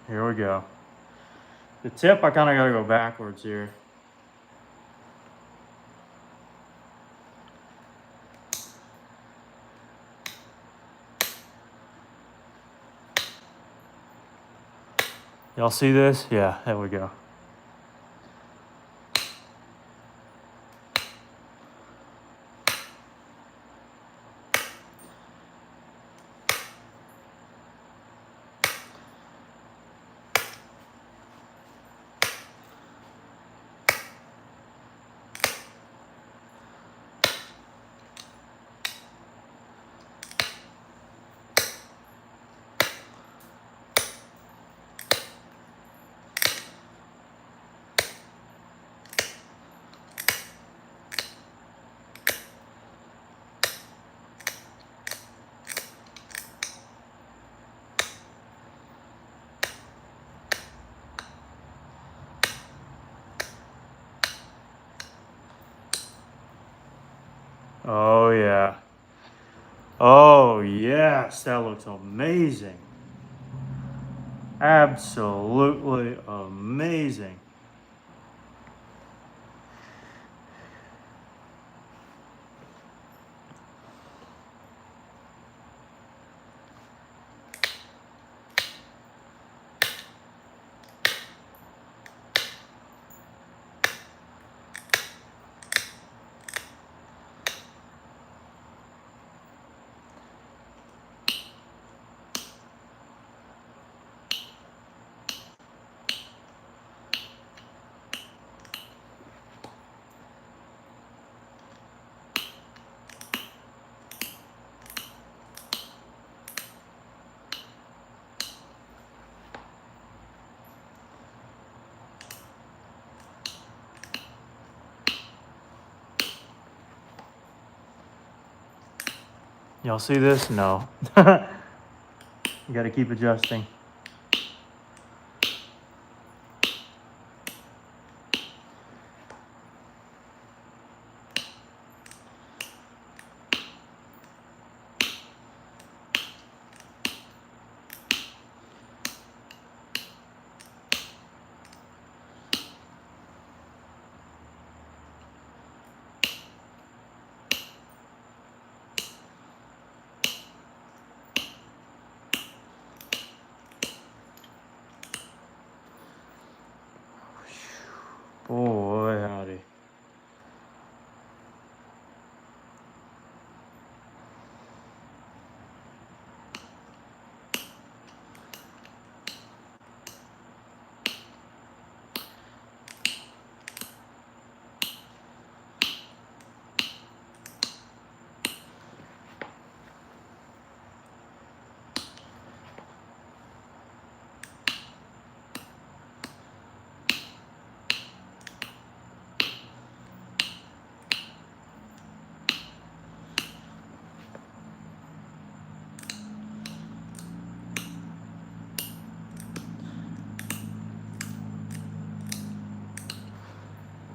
Here we go. The tip, I kind of got to go backwards here. Y'all see this? Yeah, there we go. Oh, yeah. Oh, yes. That looks amazing. Absolutely amazing. Y'all see this? No. You got to keep adjusting. Boy, howdy.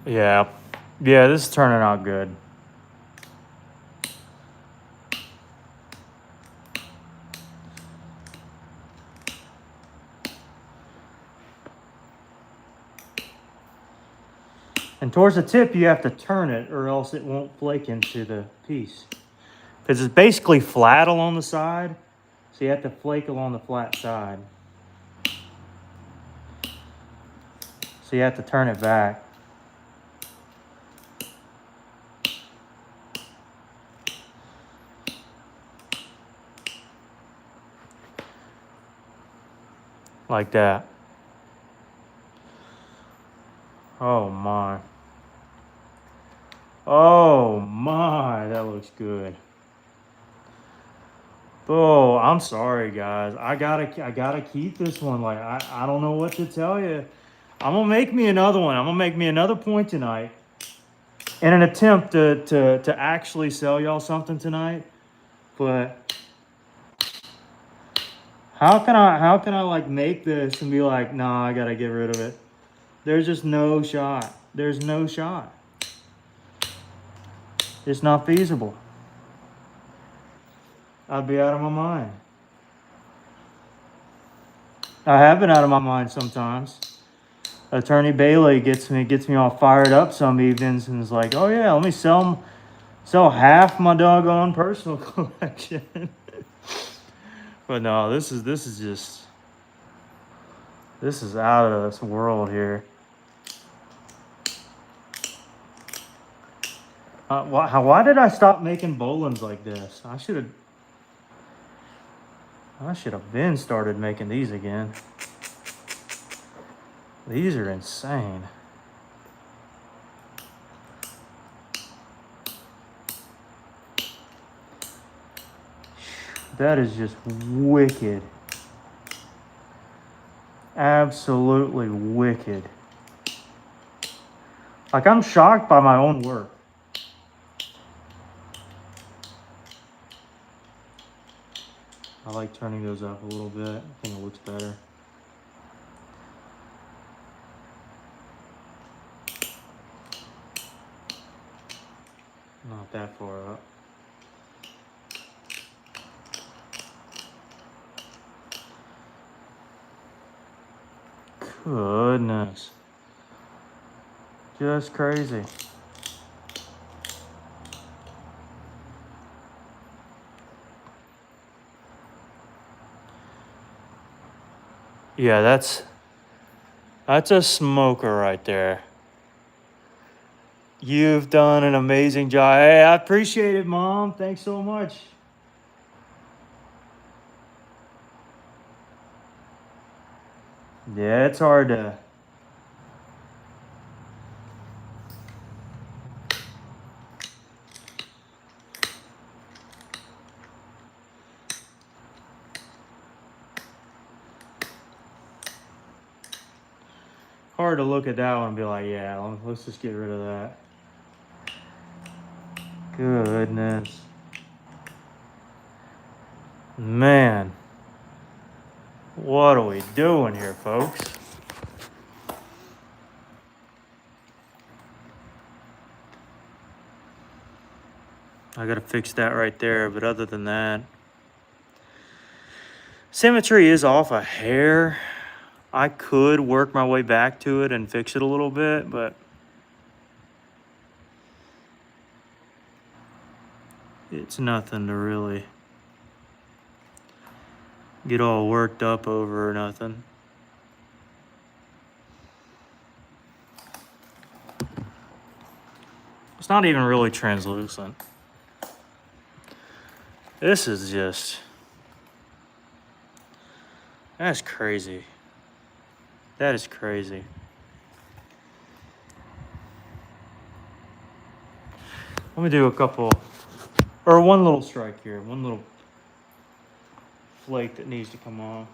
Yeah. Yeah, this is turning out good. And towards the tip, you have to turn it or else it won't flake into the piece. Because it's basically flat along the side, so you have to flake along the flat side. So you have to turn it back. Like that. Oh my. Oh my, that looks good. Oh, I'm sorry guys. I gotta keep this one. Like I don't know what to tell you. I'm gonna make me another one. I'm gonna make me another point tonight in an attempt to actually sell y'all something tonight. But how can I like make this and be like, nah, I gotta get rid of it? There's just no shot. There's no shot. It's not feasible. I'd be out of my mind. I have been out of my mind sometimes. Attorney Bailey gets me all fired up some evenings and is like, oh yeah, let me sell half my doggone personal collection. But no, this is out of this world here. Why did I stop making bowlings like this? I should have been started making these again. These are insane. That is just wicked. Absolutely wicked. Like, I'm shocked by my own work. I like turning those up a little bit. I think it looks better. Not that far up. Goodness. Just crazy. Yeah, that's a smoker right there. You've done an amazing job. Hey, I appreciate it, Mom. Thanks so much. Yeah, it's hard to look at that one and be like, yeah, let's just get rid of that. Goodness. Man, what are we doing here, folks? I gotta fix that right there, but other than that, symmetry is off a hair. I could work my way back to it and fix it a little bit, but it's nothing to really get all worked up over or nothing. It's not even really translucent. This is just, that's crazy. That is crazy. Let me do a couple, or one little strike here, one little flake that needs to come off.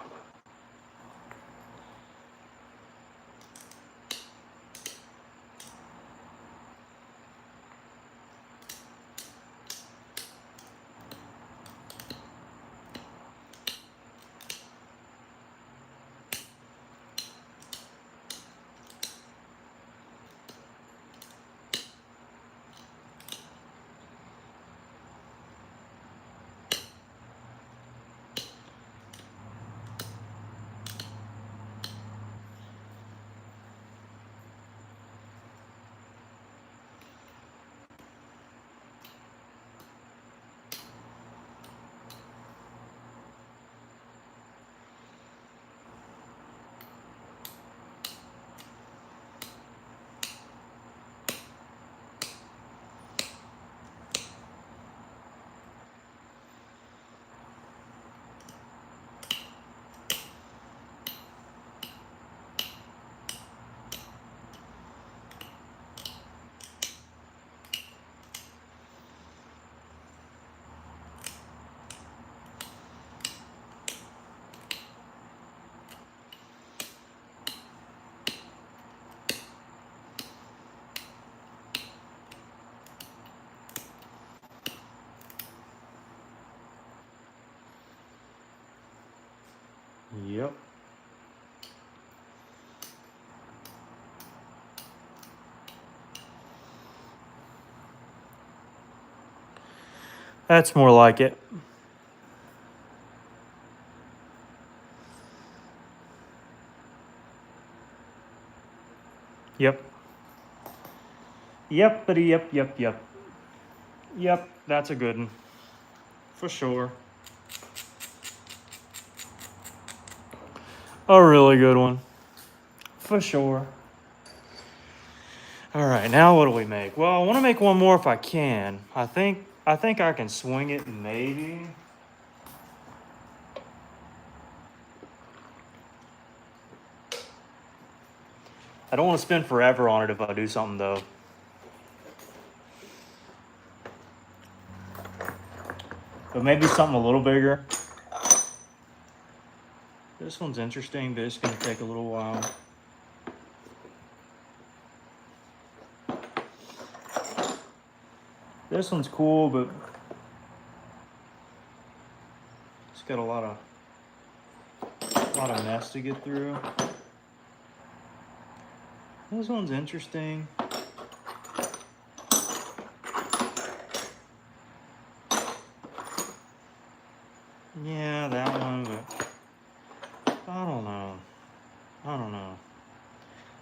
Yep. That's more like it. Yep. Yep, buddy, yep. Yep, that's a good one. For sure. A really good one. For sure. All right, now what do we make? Well, I want to make one more if I can. I think I can swing it maybe. I don't want to spend forever on it if I do something though. But maybe something a little bigger. This one's interesting, but it's going to take a little while. This one's cool, but it's got a lot of mess to get through. This one's interesting. Yeah, that one, but I don't know.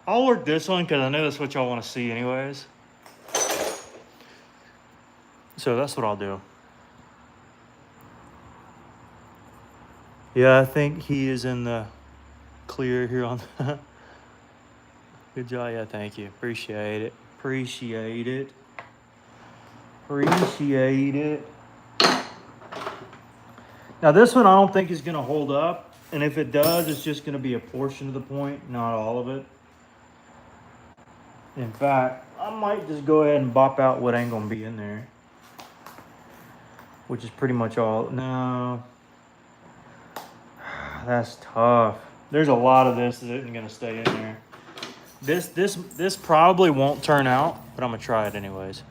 I'll work this one because I know that's what y'all want to see anyways. So that's what I'll do. Yeah, I think he is in the clear here on good job. Yeah, thank you. Appreciate it. Now this one I don't think is going to hold up. And if it does, it's just going to be a portion of the point, not all of it. In fact, I might just go ahead and bop out what ain't going to be in there. Which is pretty much all. No. That's tough. There's a lot of this that isn't going to stay in there. This probably won't turn out, but I'm going to try it anyways.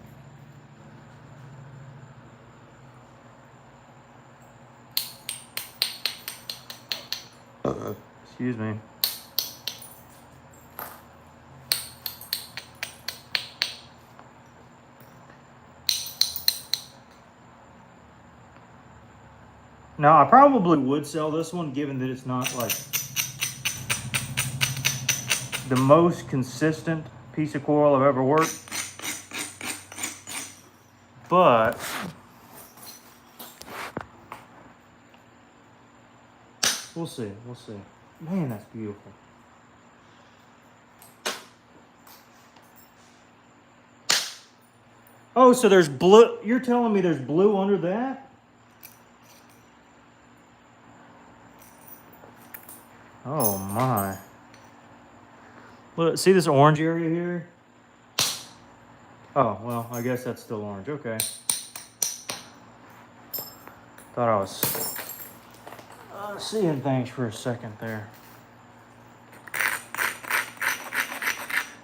Excuse me. Now, I probably would sell this one, given that it's not like the most consistent piece of coral I've ever worked. But we'll see. We'll see. Man, that's beautiful. Oh, so there's blue. You're telling me there's blue under that? Oh my. Look, see this orange area here? Oh, well, I guess that's still orange. Okay. Thought I was seeing things for a second there.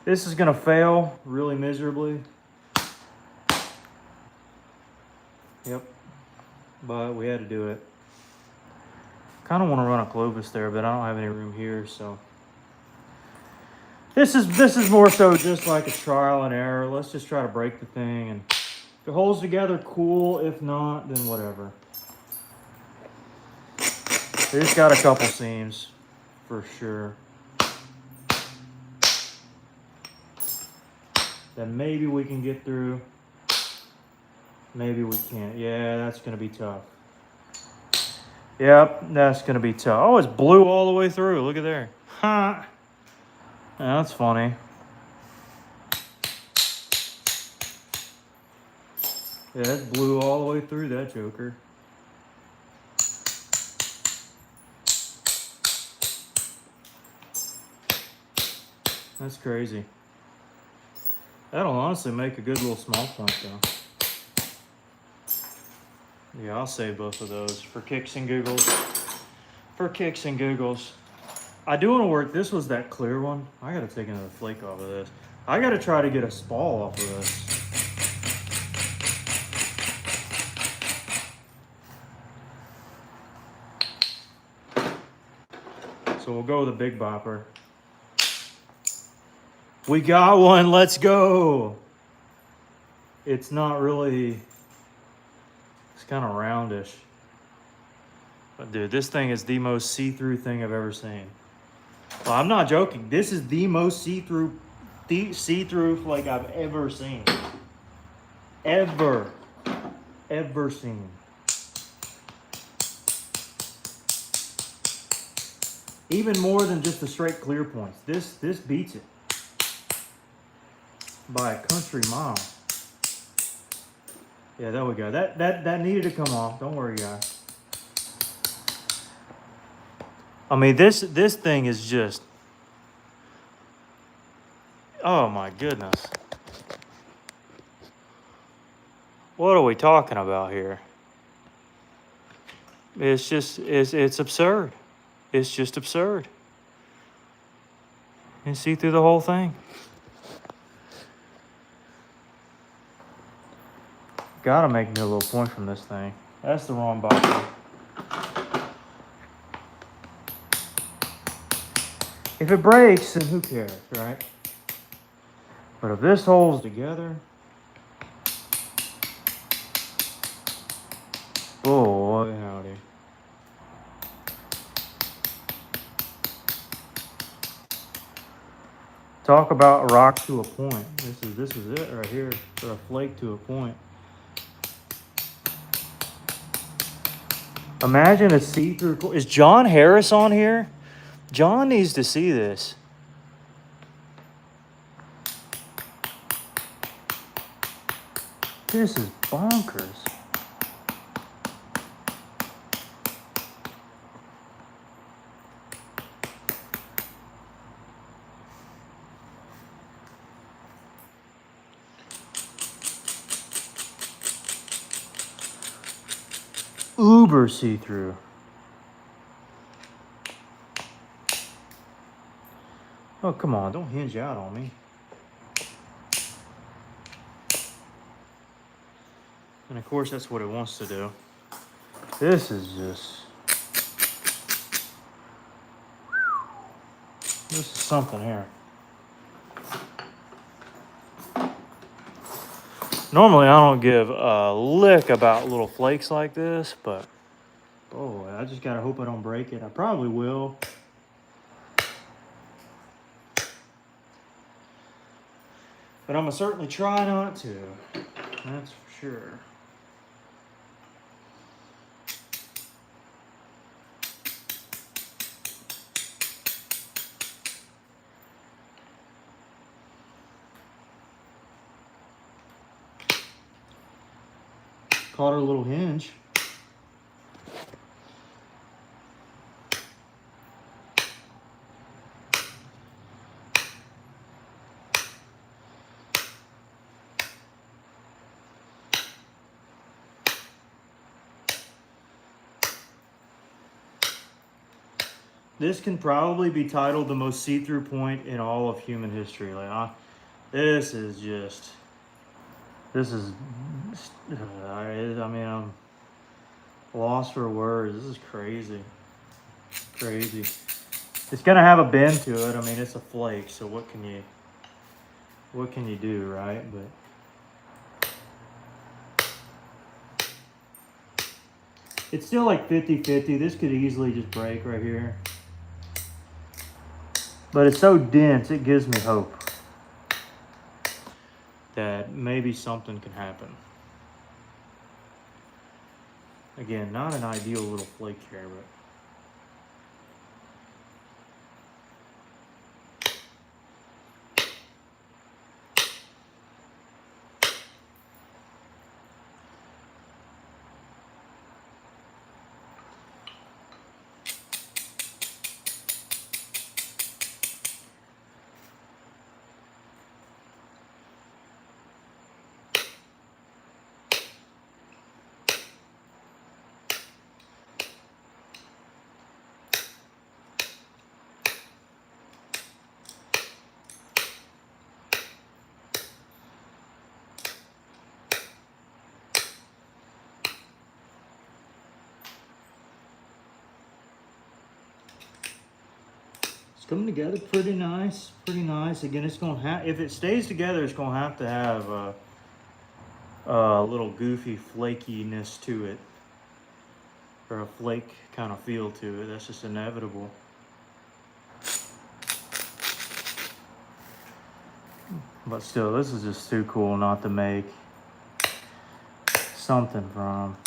This is gonna fail really miserably. Yep. But we had to do it. Kind of want to run a Clovis there, but I don't have any room here, so. This is more so just like a trial and error. Let's just try to break the thing, and if it holds together, cool. If not, then whatever. It's got a couple seams, for sure. That maybe we can get through. Maybe we can't. Yeah, that's gonna be tough. Yep, that's gonna be tough. Oh, it's blue all the way through. Look at there. Huh. Yeah, that's funny. Yeah, that's blue all the way through that joker. That's crazy. That'll honestly make a good little small point though. Yeah, I'll save both of those for kicks and giggles. For kicks and giggles. I do want to work. This was that clear one. I got to take another flake off of this. I got to try to get a spall off of this. So we'll go with a big bopper. We got one. Let's go. It's not really... It's kind of roundish. But dude, this thing is the most see-through thing I've ever seen. Well, I'm not joking. This is the most see-through flake I've ever seen. Ever seen. Even more than just the straight clear points. This beats it by a country mile. Yeah, there we go. That needed to come off. Don't worry, guys. I mean, this thing is just... Oh my goodness. What are we talking about here? It's just, it's absurd. It's just absurd. You can see through the whole thing. Gotta make me a little point from this thing. That's the wrong bottle. If it breaks, then who cares, right? But if this holds together, boy, howdy. Talk about rock to a point. This is it right here, for a flake to a point. Imagine a see-through. Is John Harris on here? John needs to see this. This is bonkers. Uber see-through. Oh, come on. Don't hinge out on me. And of course, that's what it wants to do. This is just... This is something here. Normally I don't give a lick about little flakes like this, but boy, I just gotta hope I don't break it. I probably will. But I'm gonna certainly try not to. That's for sure. Caught her little hinge. This can probably be titled the most see-through point in all of human history. Like, this is just, I mean, I'm lost for words. This is crazy, crazy. It's gonna have a bend to it. I mean, it's a flake, so what can you do, right? But it's still like 50-50. This could easily just break right here. But it's so dense, it gives me hope that maybe something can happen. Again, not an ideal little flake here, but it's coming together pretty nice, pretty nice. Again, it's gonna have, if it stays together, it's gonna have to have a little goofy flakiness to it, or a flake kind of feel to it. That's just inevitable. But still, this is just too cool not to make something from.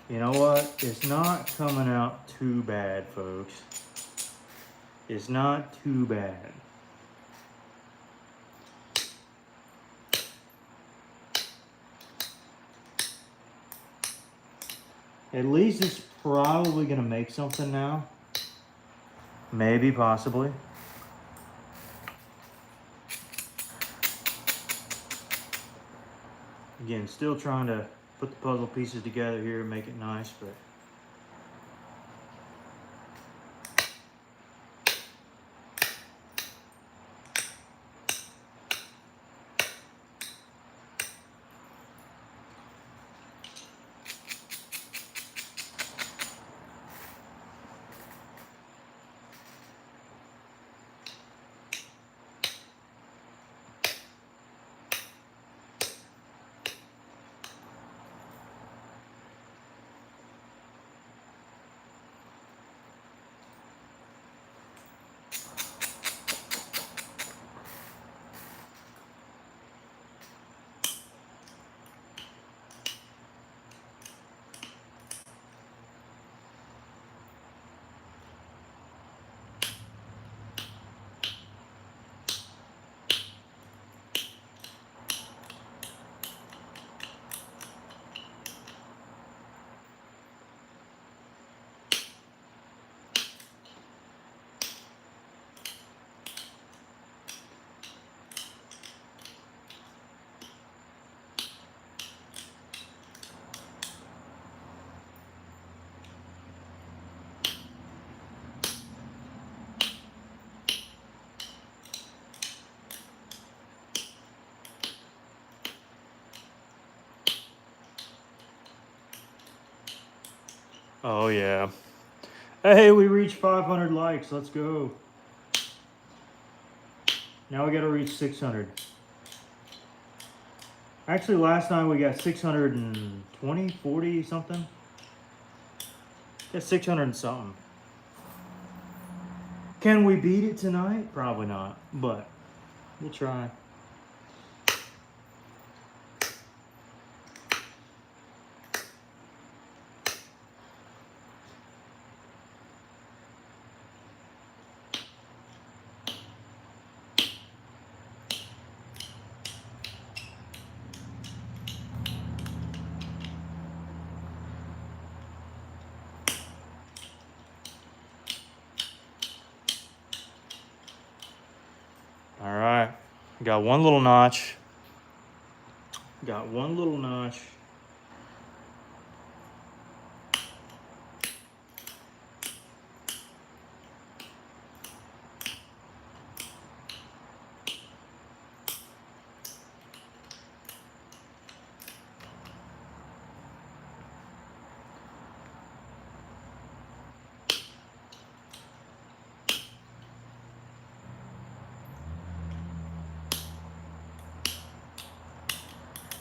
You know what? It's not coming out too bad, folks. It's not too bad. At least it's probably gonna make something now. Maybe, possibly. Again, still trying to put the puzzle pieces together here and make it nice, but oh yeah. Hey, we reached 500 likes. Let's go. Now we got to reach 600. Actually, last night we got 620, 40 something. Got 600 and something. Can we beat it tonight? Probably not, but we'll try. All right, got one little notch. Got one little notch.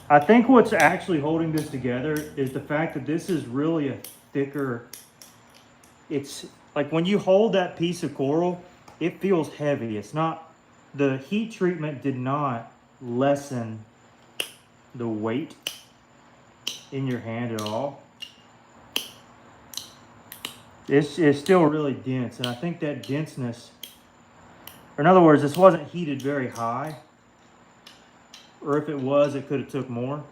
I think what's actually holding this together is the fact that this is really a thicker, it's like when you hold that piece of coral, it feels heavy. It's not, the heat treatment did not lessen the weight in your hand at all. It's still really dense, and I think that denseness, or in other words, this wasn't heated very high, or if it was, it could have took more.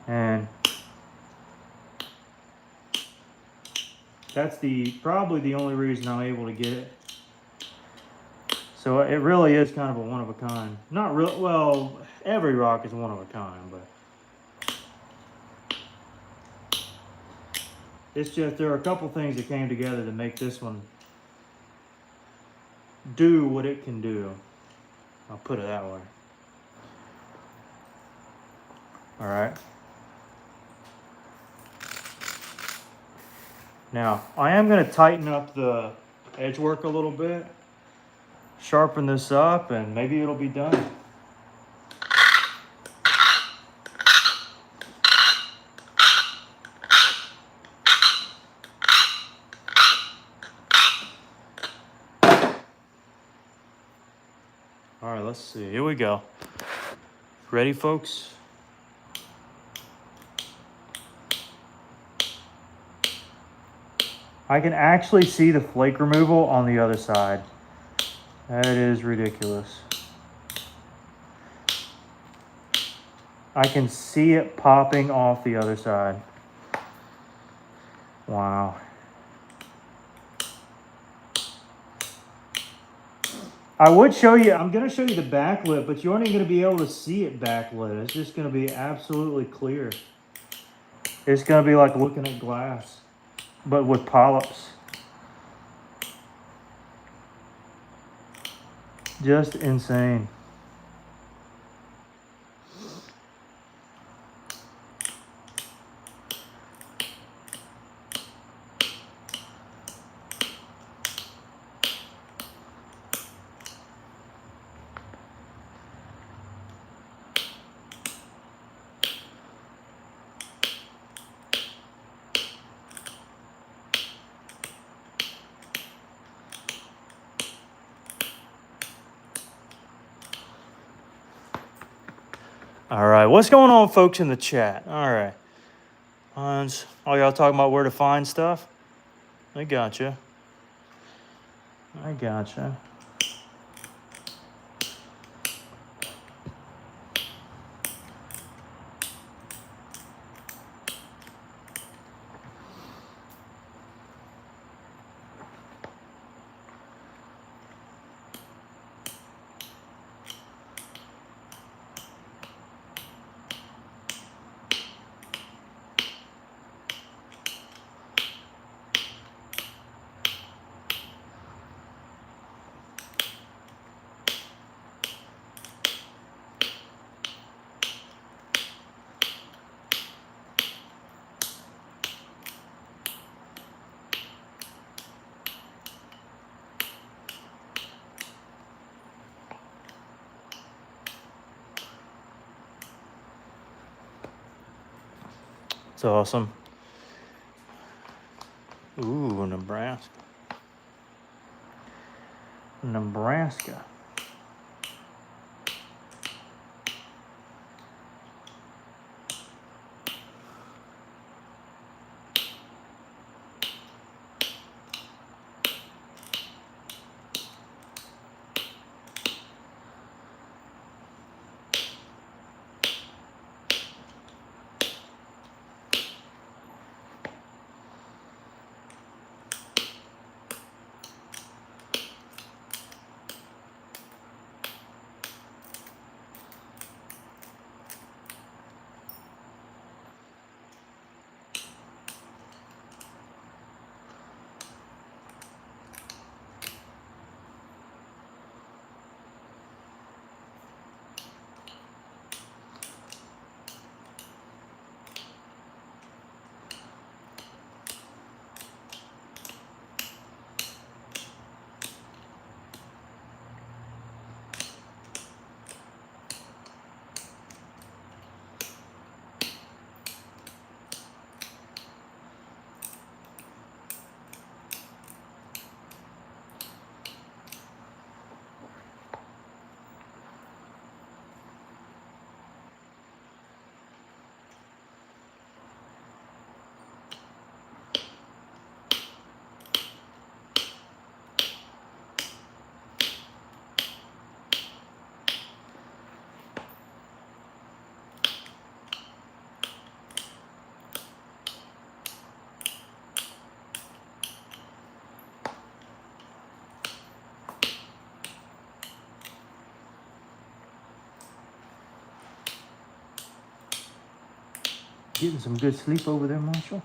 And that's probably the only reason I'm able to get it. So it really is kind of a one of a kind. Not real, well, every rock is one of a kind, but it's just there are a couple things that came together to make this one do what it can do. I'll put it that way. All right. Now, I am going to tighten up the edge work a little bit, sharpen this up, and maybe it'll be done. All right, let's see. Here we go. Ready, folks? I can actually see the flake removal on the other side. That is ridiculous. I can see it popping off the other side. Wow. I would show you, I'm going to show you the backlit, but you aren't even going to be able to see it backlit. It's just going to be absolutely clear. It's going to be like looking at glass, but with polyps. Just insane. All right, what's going on, folks, in the chat? All right. Hans, all y'all talking about where to find stuff? I gotcha. I gotcha. It's awesome. Ooh, Nebraska. Nebraska. Getting some good sleep over there, Marshall?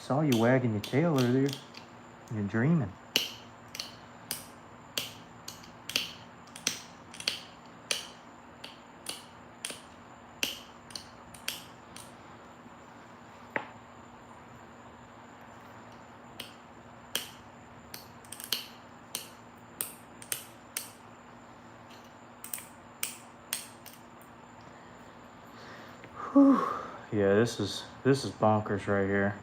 Saw you wagging your tail earlier. You're dreaming. Whew. Yeah, this is bonkers right here.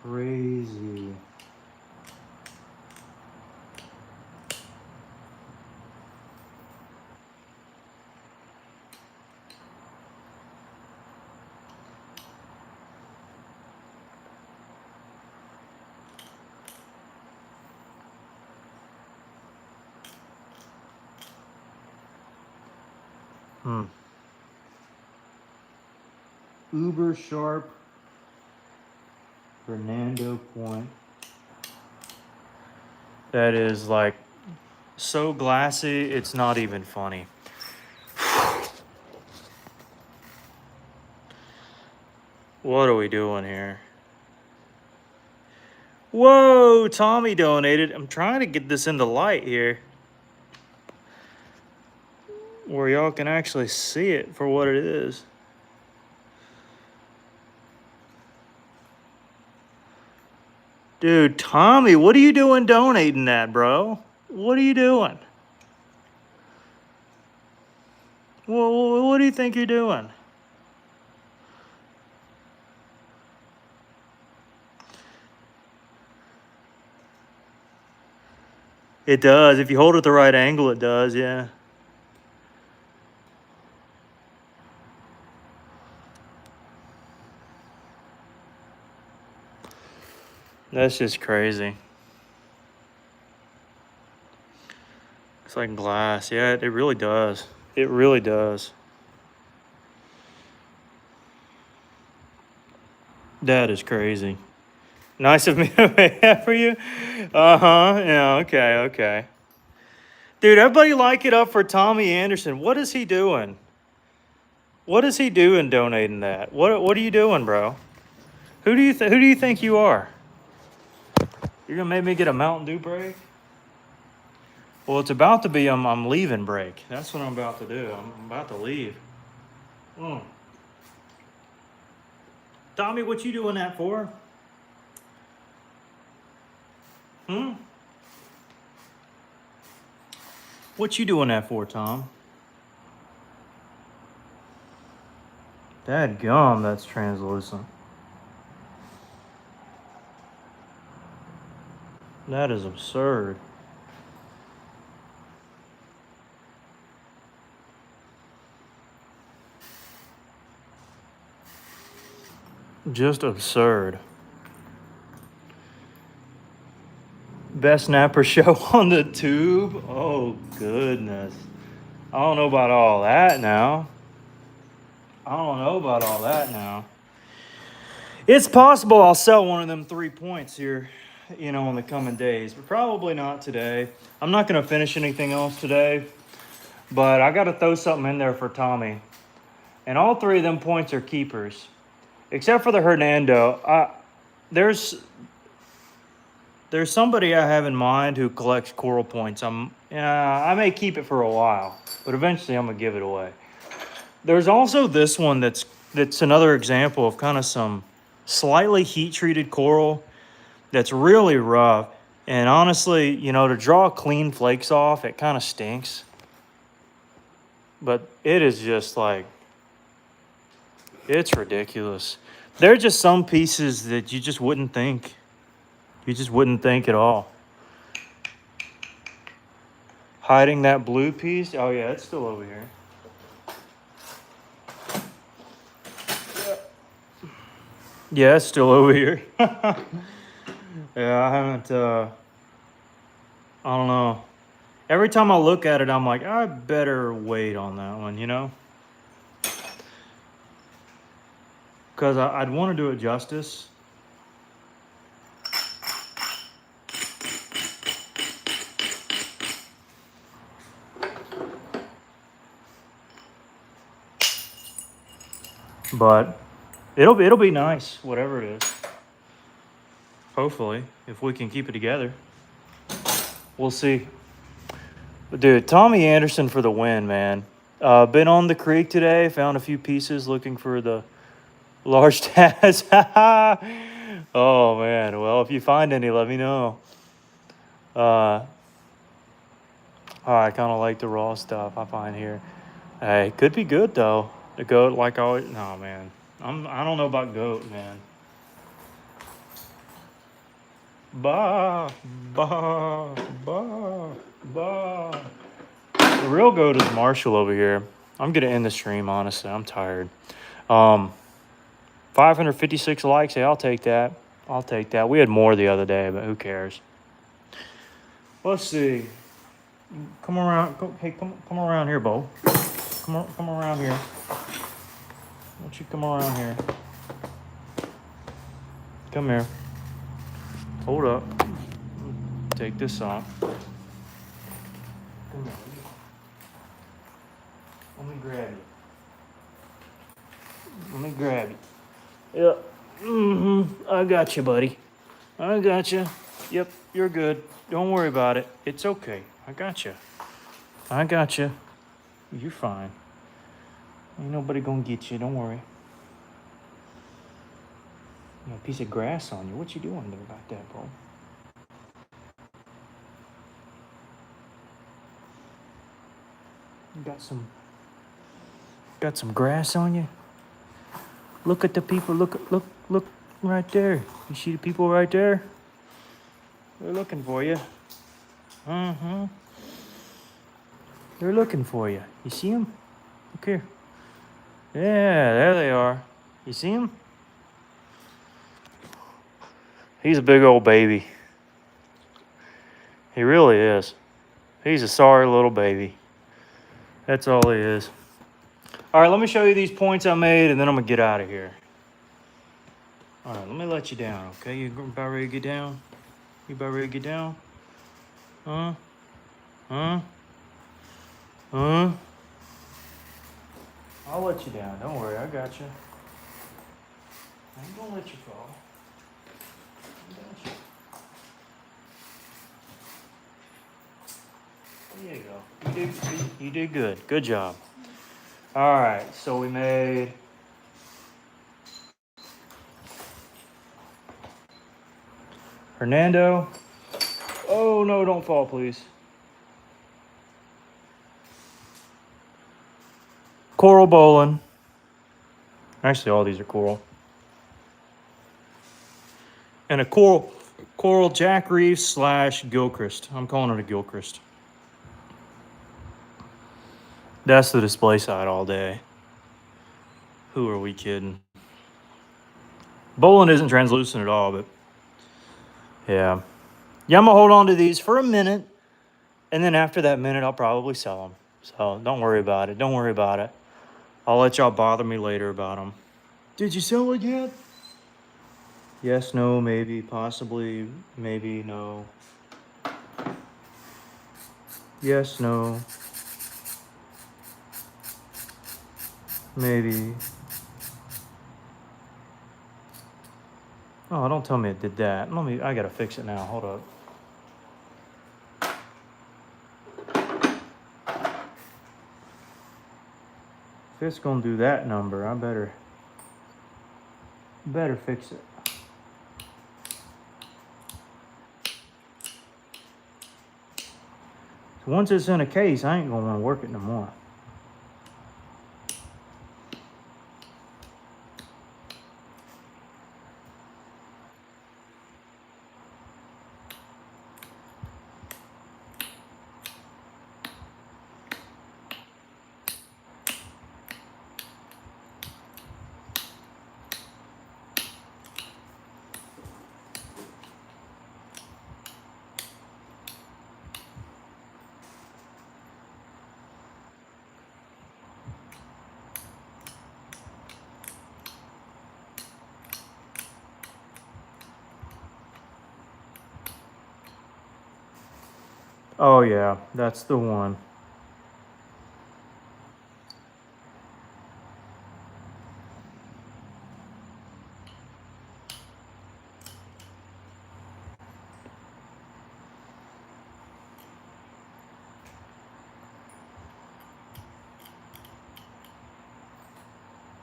crazy. Uber sharp Fernando point. That is like so glassy, it's not even funny. What are we doing here? Whoa, Tommy donated. I'm trying to get this into light here, where y'all can actually see it for what it is. Dude, Tommy, what are you doing donating that, bro? What are you doing? Well, what do you think you're doing? It does. If you hold it at the right angle, it does, yeah. That's just crazy. It's like glass. Yeah, it really does. It really does. That is crazy. Nice of me to make that for you. Yeah, okay. Dude, everybody like it up for Tommy Anderson. What is he doing? What is he doing donating that? What are you doing, bro? Who do you think you are? You're gonna make me get a Mountain Dew break? Well, it's about to be I'm leaving break. That's what I'm about to do. I'm about to leave. Tommy, what you doing that for? What you doing that for, Tom? Dadgum, that's translucent. That is absurd. Just absurd. Best snapper show on the tube? Oh, goodness. I don't know about all that now. It's possible I'll sell one of them 3 points here, in the coming days, but probably not today. I'm not going to finish anything else today, but I got to throw something in there for Tommy. And all 3 of them points are keepers, except for the Hernando. There's somebody I have in mind who collects coral points. I may keep it for a while, but eventually I'm gonna give it away. There's also this one that's another example of kind of some slightly heat-treated coral that's really rough. And honestly, to draw clean flakes off, it kind of stinks. But it is just like, it's ridiculous. There are just some pieces that you just wouldn't think. You just wouldn't think at all. Hiding that blue piece? Oh yeah, it's still over here. Yeah, it's still over here. Yeah, I haven't, I don't know. Every time I look at it, I'm like, I better wait on that one, Because I'd want to do it justice. But it'll be nice, whatever it is. Hopefully, if we can keep it together. We'll see. But dude, Tommy Anderson for the win, man. Been on the creek today, found a few pieces looking for the large Taz. Oh man, well, if you find any, let me know. I kind of like the raw stuff I find here. Hey, could be good though. The goat, like always. No man, I don't know about goat, man. Bah, bah, bah, bah. The real goat is Marshall over here. I'm gonna end the stream, honestly. I'm tired. 556 likes. Hey, I'll take that. I'll take that. We had more the other day, but who cares? Let's see. Come around. Hey, come around here, Bo. Come around here. Why don't you come around here? Come here. Hold up. Take this off. Come here. Let me grab you. Let me grab you. Yep. I got you, buddy. I got you. Yep, you're good. Don't worry about it. It's okay. I got you. I got you. You're fine. Ain't nobody gonna get you. Don't worry. You got a piece of grass on you. What you doing there about that, bro? You got some grass on you. Look at the people. Look right there. You see the people right there? They're looking for you. They're looking for you. You see them? Look here. Yeah, there they are. You see him? He's a big old baby. He really is. He's a sorry little baby. That's all he is. All right, let me show you these points I made, and then I'm going to get out of here. All right, let me let you down, okay? You about ready to get down? You about ready to get down? Huh? Huh? Huh? I'll let you down. Don't worry, I got you. I ain't gonna let you fall. I got you. There you go. You did good. Good job. All right, so we made Hernando. Oh no, don't fall, please. Coral bowling. Actually, all these are coral. And a coral Jack Reef / Gilchrist. I'm calling it a Gilchrist. That's the display side all day. Who are we kidding? Bowling isn't translucent at all, but yeah. Yeah, I'm gonna hold on to these for a minute, and then after that minute, I'll probably sell them. So don't worry about it. Don't worry about it. I'll let y'all bother me later about them. Did you sell it yet? Yes, no, maybe, possibly, maybe, no. Yes, no. Maybe. Oh, don't tell me it did that. I gotta fix it now. Hold up. If it's gonna do that number, I better fix it. So once it's in a case, I ain't gonna wanna work it no more. Oh yeah, that's the one.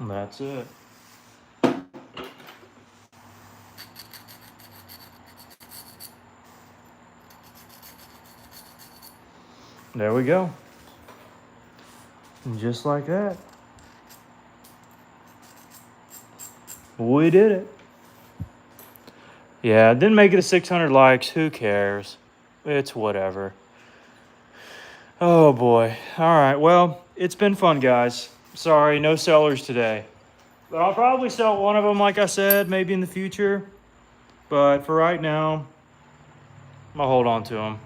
That's it. There we go. And just like that. We did it. Yeah, didn't make it to 600 likes. Who cares? It's whatever. Oh boy. All right. Well, it's been fun, guys. Sorry, no sellers today. But I'll probably sell one of them, like I said, maybe in the future. But for right now, I'm gonna hold on to them.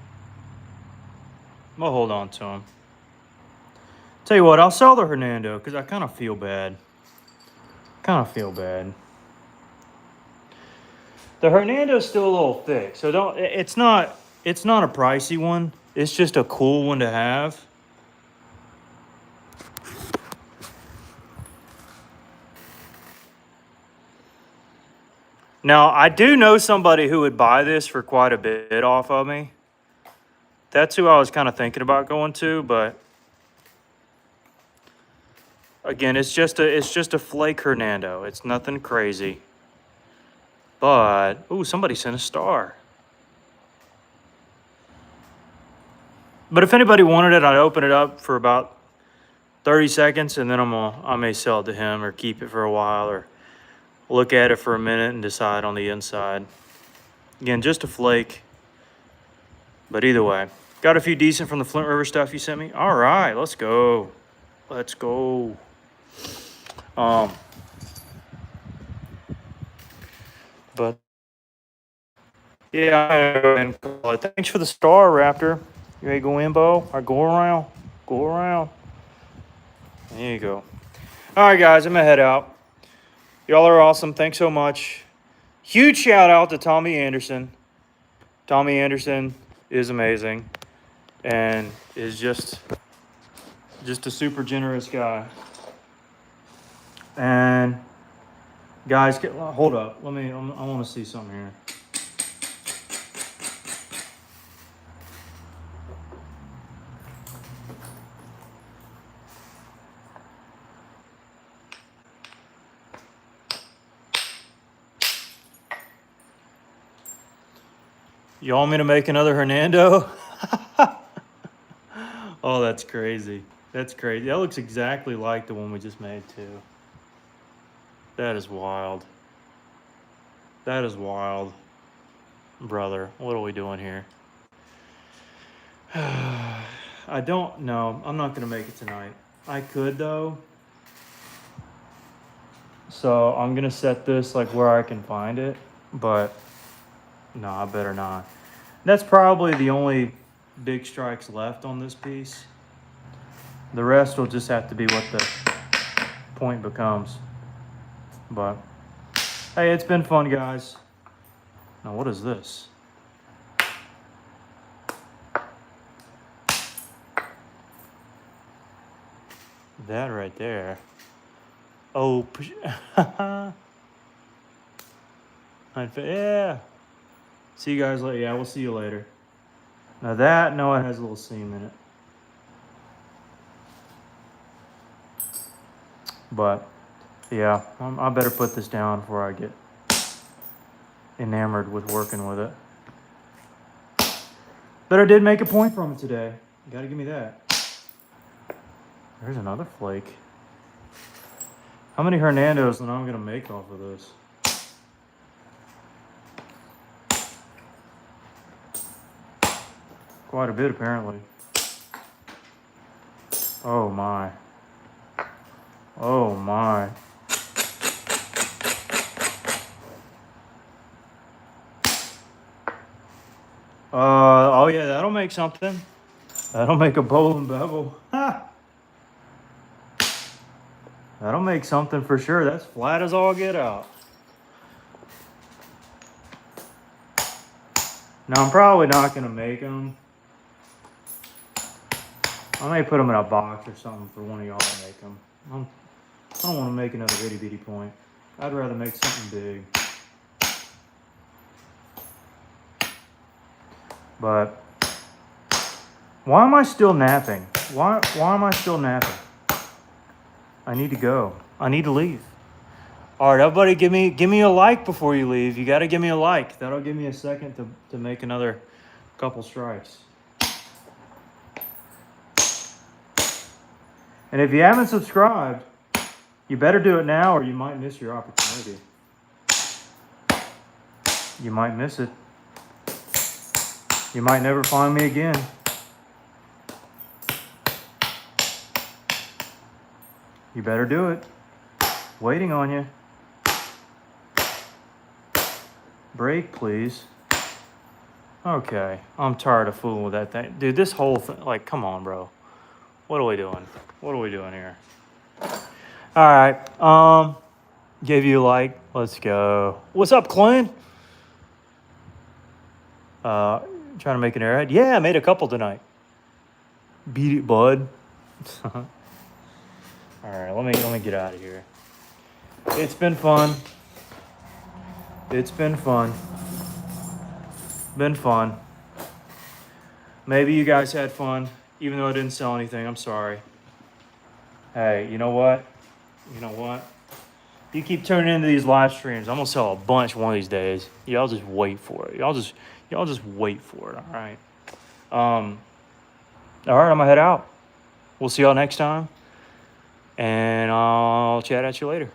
I'm gonna hold on to them. Tell you what, I'll sell the Hernando because I kind of feel bad. Kind of feel bad. The Hernando's still a little thick, so don't. It's not. It's not a pricey one. It's just a cool one to have. Now, I do know somebody who would buy this for quite a bit off of me. That's who I was kind of thinking about going to, but again, it's just a flake Hernando. It's nothing crazy. But ooh, somebody sent a star. But if anybody wanted it, I'd open it up for about 30 seconds, and then I may sell it to him or keep it for a while or look at it for a minute and decide on the inside. Again, just a flake. But either way, got a few decent from the Flint River stuff you sent me. All right, let's go. Let's go. But yeah, I go ahead and call it. Thanks for the star, Raptor. You ready to go in, Bo? Or go around? Go around. There you go. All right, guys, I'm gonna head out. Y'all are awesome. Thanks so much. Huge shout out to Tommy Anderson. Tommy Anderson is amazing and is just a super generous guy. And guys, hold up. I want to see something here. You want me to make another Hernando? Oh, that's crazy. That's crazy. That looks exactly like the one we just made too. That is wild. That is wild. Brother, what are we doing here? I don't know. I'm not going to make it tonight. I could though. So I'm going to set this like where I can find it. But no, I better not. That's probably the only big strikes left on this piece. The rest will just have to be what the point becomes. But hey, it's been fun, guys. Now, what is this? That right there. Oh, yeah. See you guys later. Yeah, we'll see you later. Now that, no, it has a little seam in it. But yeah, I better put this down before I get enamored with working with it. But I did make a point from it today. You gotta give me that. There's another flake. How many Hernandos am I gonna make off of this? Quite a bit, apparently. Oh my. Oh my. Oh yeah, that'll make something. That'll make a bowl and bevel. Ha! That'll make something for sure. That's flat as all get out. Now I'm probably not gonna make them. I may put them in a box or something for one of y'all to make them. I don't want to make another itty bitty point. I'd rather make something big. But why am I still napping? Why am I still napping? I need to go. I need to leave. All right, everybody, give me a like before you leave. You got to give me a like. That'll give me a second to make another couple strikes. And if you haven't subscribed, you better do it now or you might miss your opportunity. you might miss it. You might never find me again. You better do it. Waiting on you. Brake, please. Okay, I'm tired of fooling with that thing. Dude, this whole thing, like, come on, bro. What are we doing? What are we doing here? All right, gave you a like. Let's go. What's up, Clint? Trying to make an airhead? Yeah, I made a couple tonight. Beat it, bud. All right, let me get out of here. It's been fun. It's been fun. Been fun. Maybe you guys had fun, even though I didn't sell anything. I'm sorry. Hey, you know what? You know what? You keep tuning into these live streams, I'm gonna sell a bunch one of these days. Y'all just wait for it. Y'all just wait for it. All right. All right. I'm gonna head out. We'll see y'all next time, and I'll chat at you later.